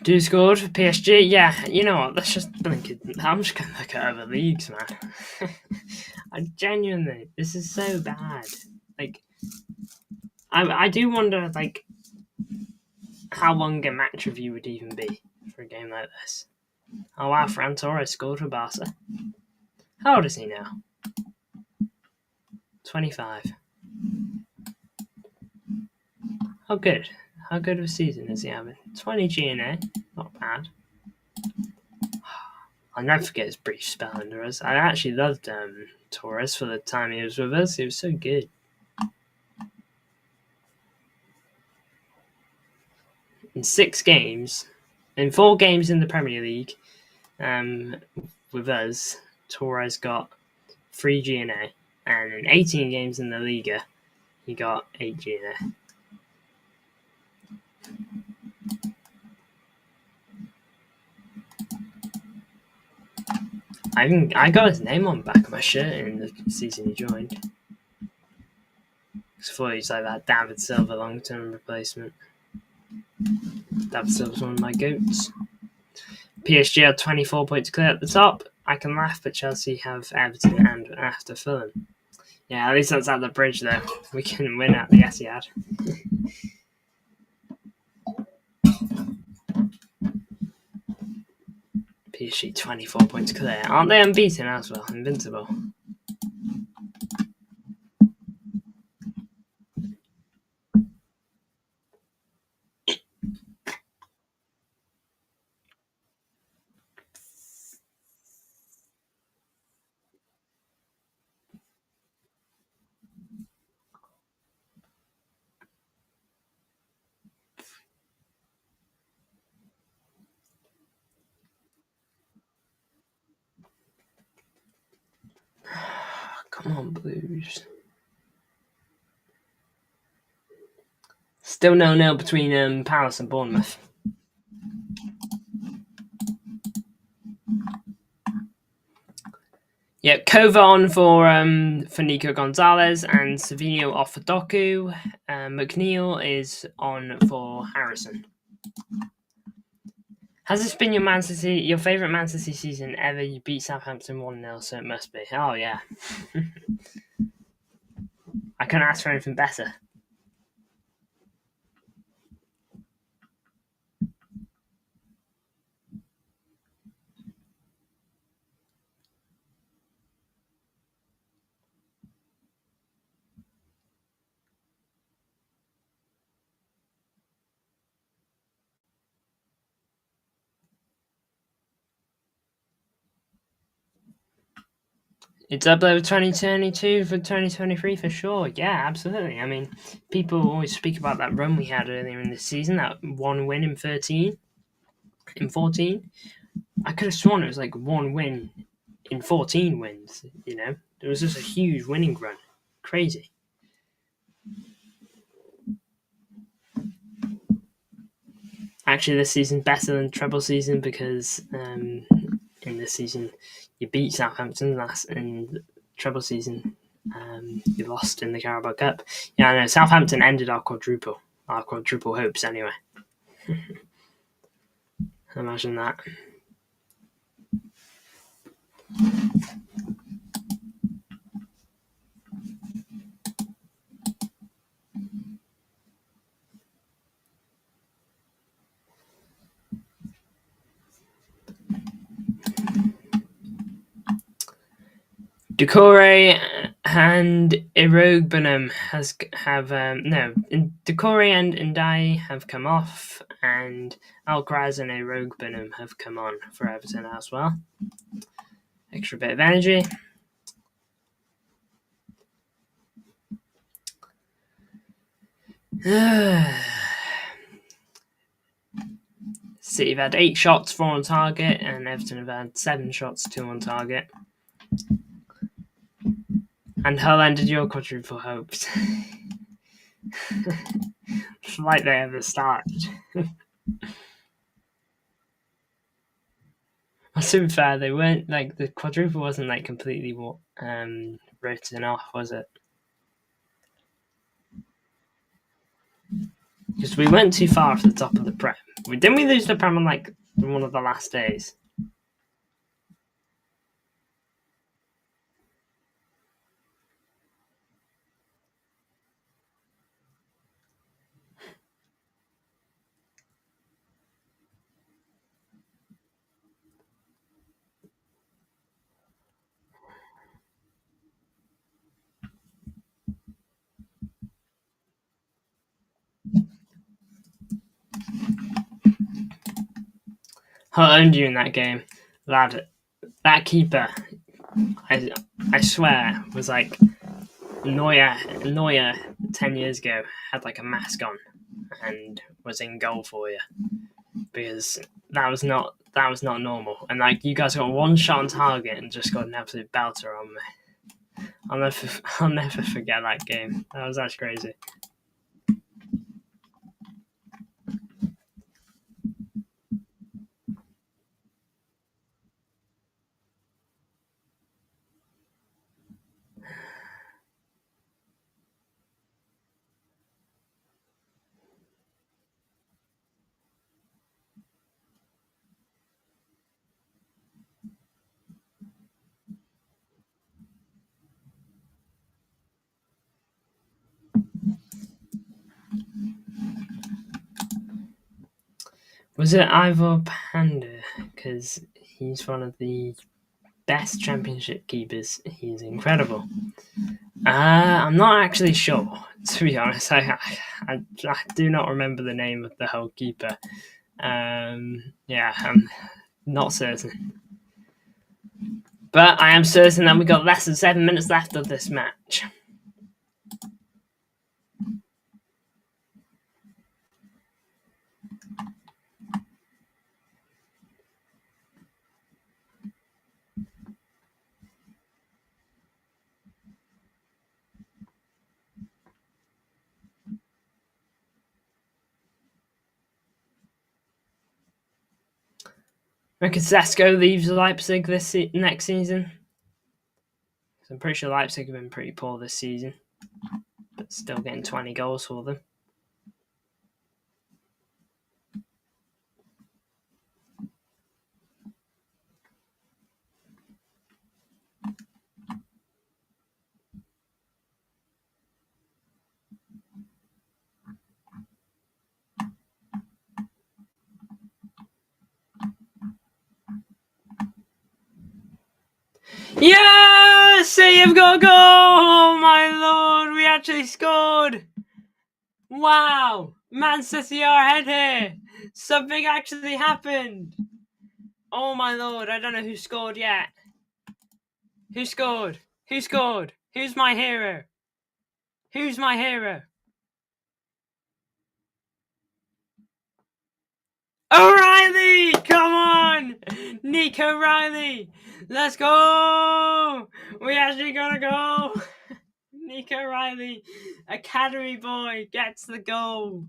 Speaker 1: Who scored for PSG? Yeah, you know what? Let's just blink it. I'm just gonna look at other leagues, man. I genuinely, this is so bad. Like, I do wonder, like, how long a match review would even be for a game like this. Oh wow, Ferran Torres scored for Barca. How old is he now? 25. How good? How good of a season is he having? 20 GNA, not bad. I'll never forget his brief spell under us. I actually loved Torres for the time he was with us. He was so good. In 6 games, in 4 games in the Premier League, with us, Torres got 3 GNA, and in 18 games in the Liga, he got 8 GNA. I got his name on the back of my shirt in the season he joined. I thought he's like that David Silva long-term replacement. David Silva's one of my goats. PSG had 24 points clear at the top. I can laugh, but Chelsea have Everton and after Fulham. Yeah, at least that's at the bridge, though. We can win at the Etihad. PSG 24 points clear. Aren't they unbeaten as well? Invincible. Come on, Blues. Still 0-0 between Palace and Bournemouth. Yeah, Kova on for Nico Gonzalez and Savino off for Doku. McNeil is on for Harrison. Has this been your favourite Man City season ever? You beat Southampton 1-0, so it must be. Oh, yeah. I couldn't ask for anything better. It's up there with 2022 for 2023 for sure. Yeah, absolutely. I mean, people always speak about that run we had earlier in the season, that one win in 14. I could have sworn it was like one win in 14 wins, you know? It was just a huge winning run. Crazy. Actually, this season better than treble season because in this season you beat Southampton last in treble season. You lost in the Carabao Cup. Yeah, I know. Southampton ended our quadruple hopes anyway. Imagine that. Decore and Irogbenham Decore and Ndai have come off, and Alcaraz and Irogbenham have come on for Everton as well. Extra bit of energy. City have had 8 shots, 4 on target, and Everton have had 7 shots, 2 on target. And Hull ended your quadruple hopes. Like they ever started. To be fair, they weren't like the quadruple wasn't like completely written off, was it? Because we went too far off the top of the Prem. Didn't we lose the Prem on like one of the last days? Who owned you in that game, lad? That keeper, I swear, was like Neuer 10 years ago had like a mask on and was in goal for you, because that was not normal. And like, you guys got one shot on target and just got an absolute belter on me. I'll never forget that game. That was actually crazy. Was it Ivor Panda? Because he's one of the best championship keepers. He's incredible. I'm not actually sure, to be honest. I do not remember the name of the whole keeper. Yeah, I'm not certain. But I am certain that we've got less than 7 minutes left of this match. Reckon Sesko leaves Leipzig next season. I'm pretty sure Leipzig have been pretty poor this season, but still getting 20 goals for them. Yes! You've got a goal! Oh my lord, we actually scored! Wow! Man City are ahead here! Something actually happened! Oh my lord, I don't know who scored yet. Who scored? Who scored? Who's my hero? Who's my hero? O'Reilly! Come on! Nico Riley! Let's go! We actually got a goal! Nico Riley, academy boy, gets the goal.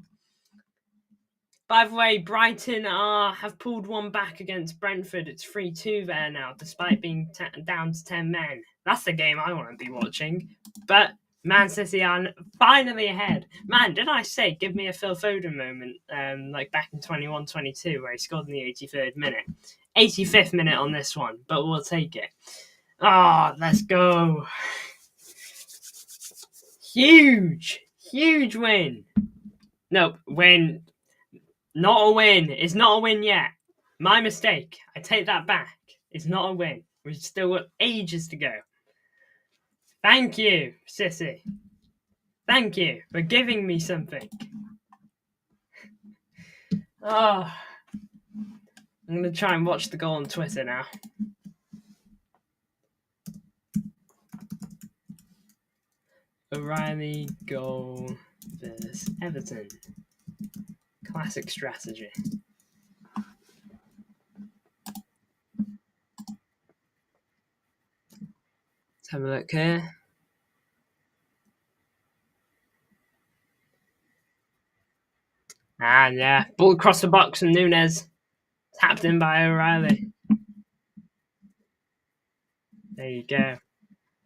Speaker 1: By the way, Brighton have pulled one back against Brentford. It's 3-2 there now, despite being down to 10 men. That's the game I want to be watching. But Man City are finally ahead. Man, did I say, give me a Phil Foden moment, like back in 21-22, where he scored in the 83rd minute. 85th minute on this one, but we'll take it. Oh, let's go. Huge win. No, win. Not a win. It's not a win yet. My mistake. I take that back. It's not a win. We've still got ages to go. Thank you, Sissy. Thank you for giving me something. Oh, I'm going to try and watch the goal on Twitter now. O'Reilly goal versus Everton. Classic strategy. Let's have a look here. And yeah, ball across the box and Nunes tapped in by O'Reilly. There you go.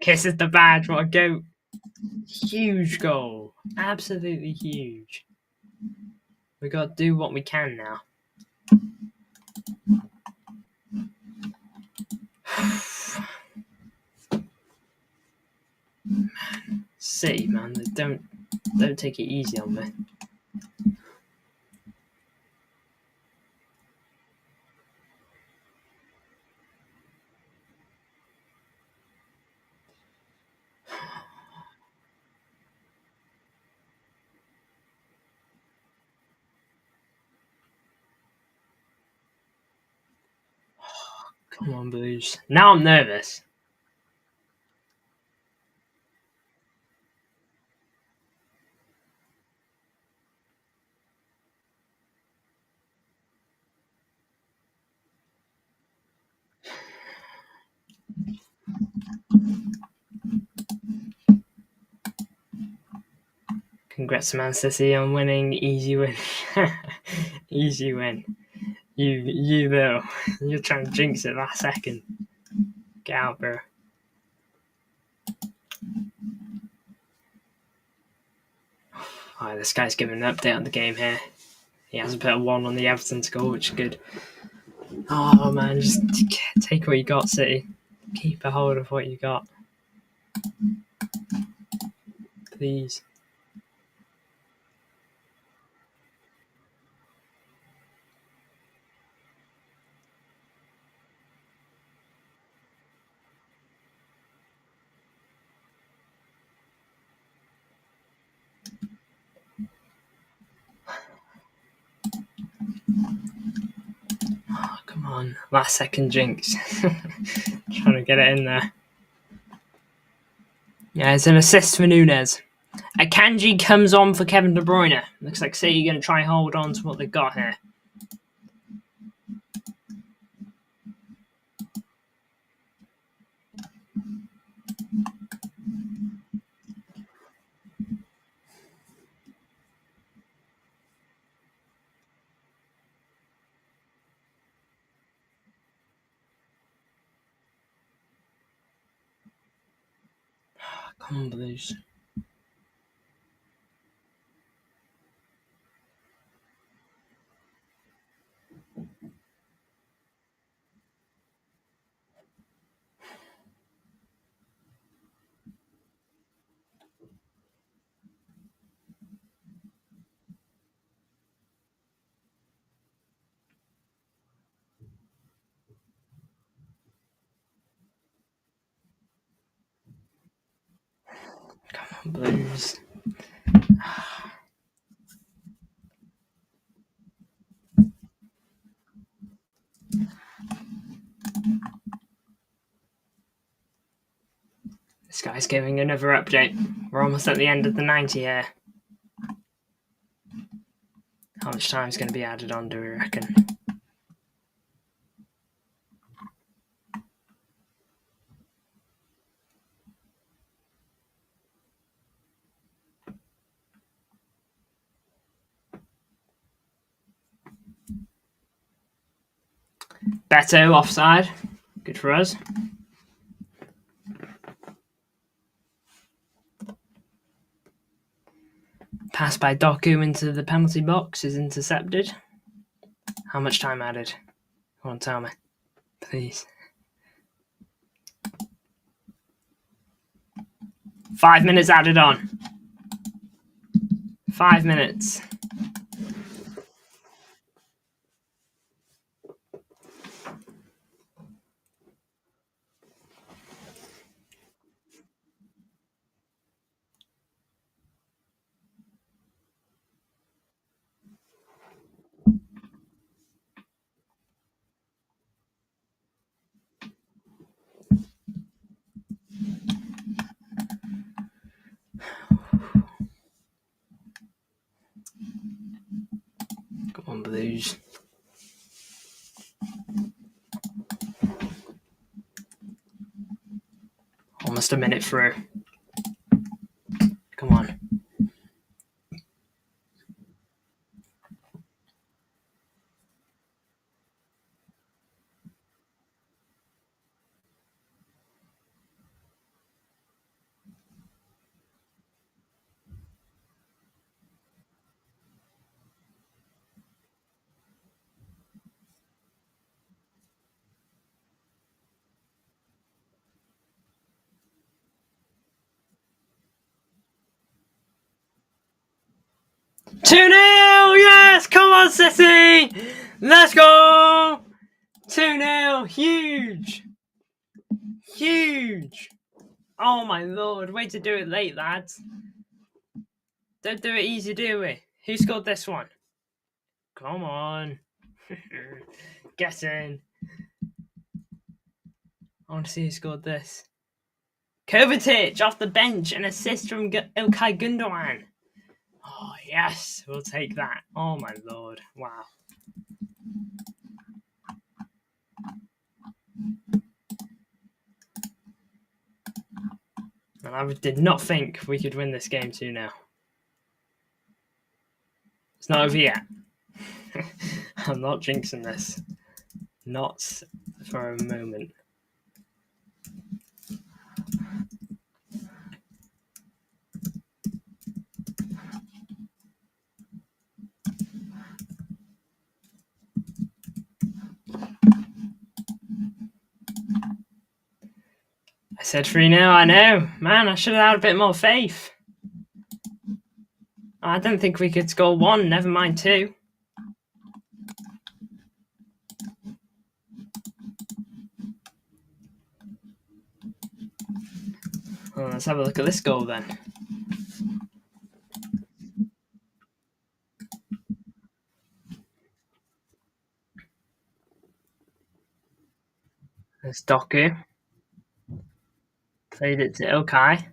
Speaker 1: Kisses the badge. What a goat. Huge goal. Absolutely huge. We got to do what we can now. City, man, they don't take it easy on me. Come on, Blues. Now I'm nervous. Congrats, Man City, on winning. Easy win. Easy win. You though. You're trying to jinx it last second. Get out, bro. Alright, this guy's giving an update on the game here. He hasn't put a 1 on the Everton score, which is good. Oh man, just take what you got, City. Keep a hold of what you got. Please. Oh, come on. Last second jinx. Trying to get it in there. Yeah, it's an assist for Nunes. Akanji comes on for Kevin De Bruyne. Looks like City going to try and hold on to what they've got here. Come on, Blues. Come on, Blues. This guy's giving another update. We're almost at the end of the 90 here. How much time is going to be added on, do we reckon? Beto offside. Good for us. Pass by Doku into the penalty box is intercepted. How much time added? Come on, tell me. Please. 5 minutes added on. 5 minutes. Come on, Blues. Almost a minute through. Come on. 2-0! Yes! Come on, City! Let's go! 2-0! Huge! Huge! Oh my lord, way to do it late, lads. Don't do it easy, do we? Who scored this one? Come on. Get in. I want to see who scored this. Kovacic off the bench, an assist from Ilkay Gundogan. Oh, yes, we'll take that. Oh my lord, wow. And I did not think we could win this game 2-0. It's not over yet. I'm not jinxing this. Not for a moment. I said 3-0, I know. Man, I should have had a bit more faith. I don't think we could score 1, never mind 2. Well, let's have a look at this goal then. There's Doku. Played it to Ilkay.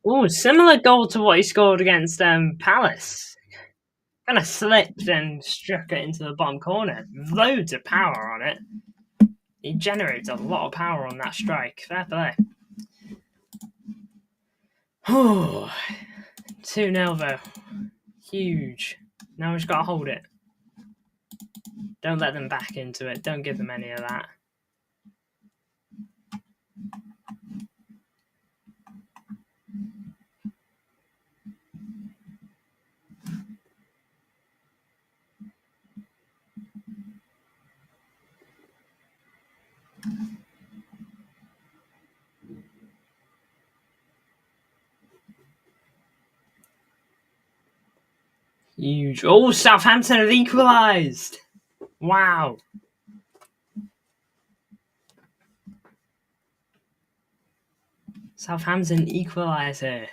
Speaker 1: Oh, similar goal to what he scored against Palace. Kind of slipped and struck it into the bottom corner. Loads of power on it. He generates a lot of power on that strike. Fair play. 2-0 though. Huge. Now we've just got to hold it. Don't let them back into it. Don't give them any of that. Huge. Oh, Southampton have equalised. Wow. Southampton equaliser.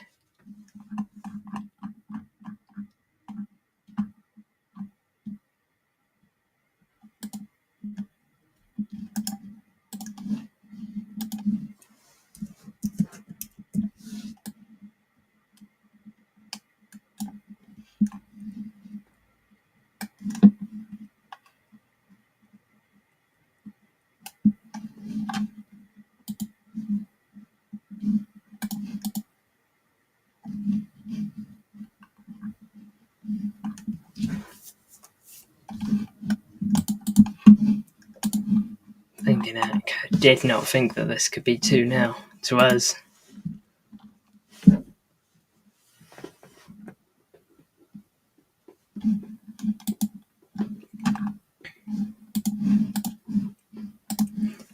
Speaker 1: Thinking it, I did not think that this could be 2-0 to us.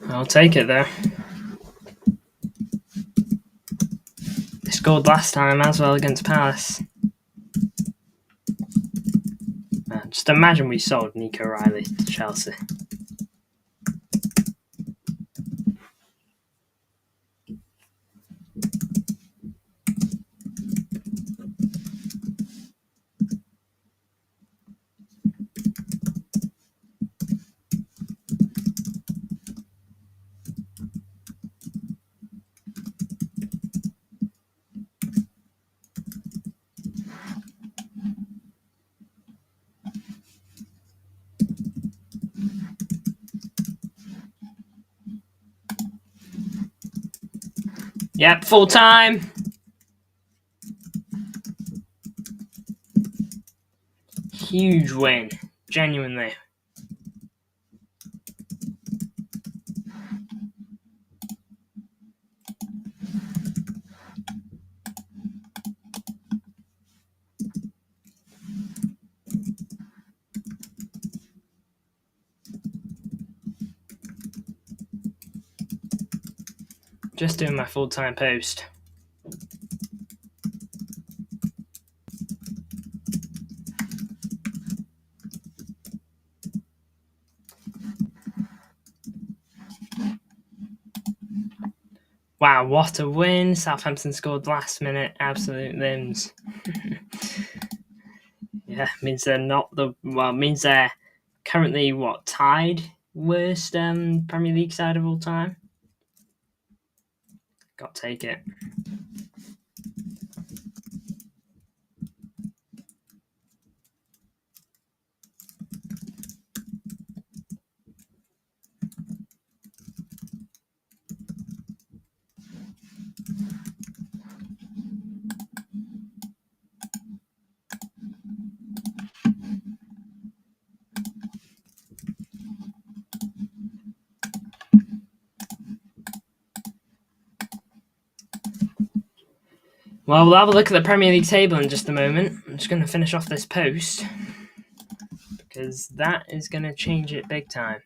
Speaker 1: I'll take it though. They scored last time as well against Palace. Man, just imagine we sold Nico Riley to Chelsea. Yep, full time. Huge win, genuinely. Just doing my full-time post. Wow, what a win. Southampton scored last minute. Absolute limbs. Yeah, means they're not means they're currently tied worst Premier League side of all time. Got to take it. Well, we'll have a look at the Premier League table in just a moment. I'm just going to finish off this post because that is going to change it big time.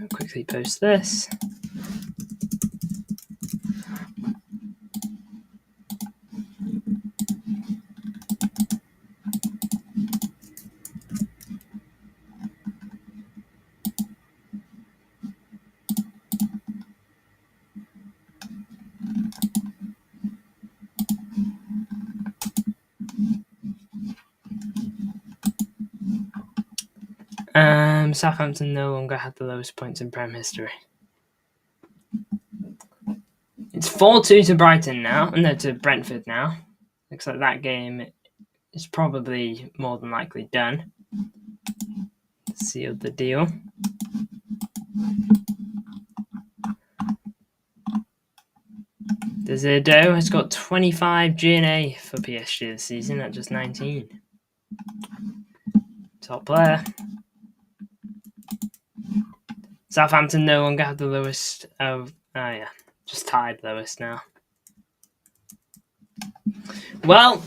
Speaker 1: I'll quickly post this. Southampton no longer had the lowest points in Prem history. It's 4-2 to Brighton now, no, to Brentford now. Looks like that game is probably more than likely done. Sealed the deal. Deserdo has got 25 GNA for PSG this season at just 19. Top player. Southampton no longer have the lowest of... just tied lowest now. Well,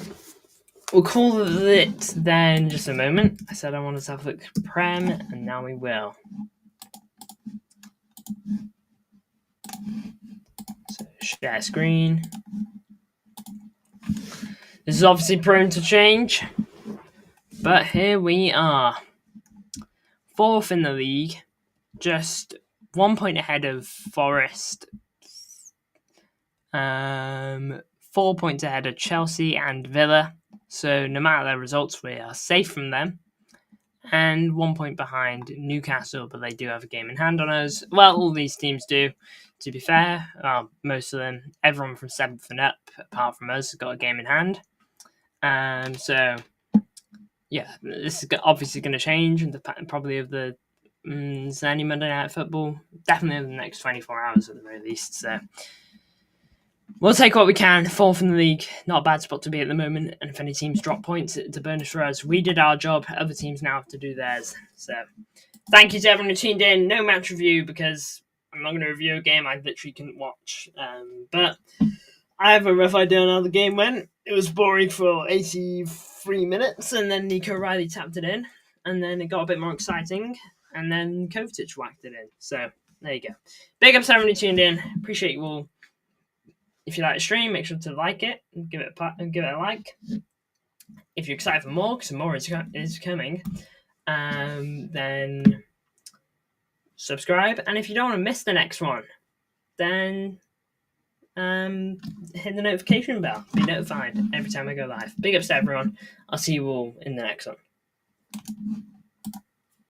Speaker 1: we'll call it then just a moment. I said I wanted to have a look at Prem, and now we will. So, share screen. This is obviously prone to change, but here we are. 4th in the league, just 1 point ahead of Forest. 4 points ahead of Chelsea and Villa. So no matter their results, we are safe from them. And 1 point behind Newcastle, but they do have a game in hand on us. Well, all these teams do, to be fair. Most of them, everyone from 7th and up, apart from us, has got a game in hand. So, yeah, this is obviously going to change, and probably of the any Monday Night Football, definitely in the next 24 hours at the very least. So, we'll take what we can. 4th in the league, not a bad spot to be at the moment. And if any teams drop points, it's a bonus for us. We did our job. Other teams now have to do theirs. So, thank you to everyone who tuned in. No match review because I'm not going to review a game I literally couldn't watch. But I have a rough idea on how the game went. It was boring for 83 minutes, and then Nico Riley tapped it in, and then it got a bit more exciting, and then Kovacic whacked it in. So, there you go. Big ups to everyone who tuned in. Appreciate you all. If you like the stream, make sure to like it and give it a like. If you're excited for more, because more is coming, then subscribe. And if you don't want to miss the next one, then hit the notification bell. Be notified every time I go live. Big ups to everyone. I'll see you all in the next one.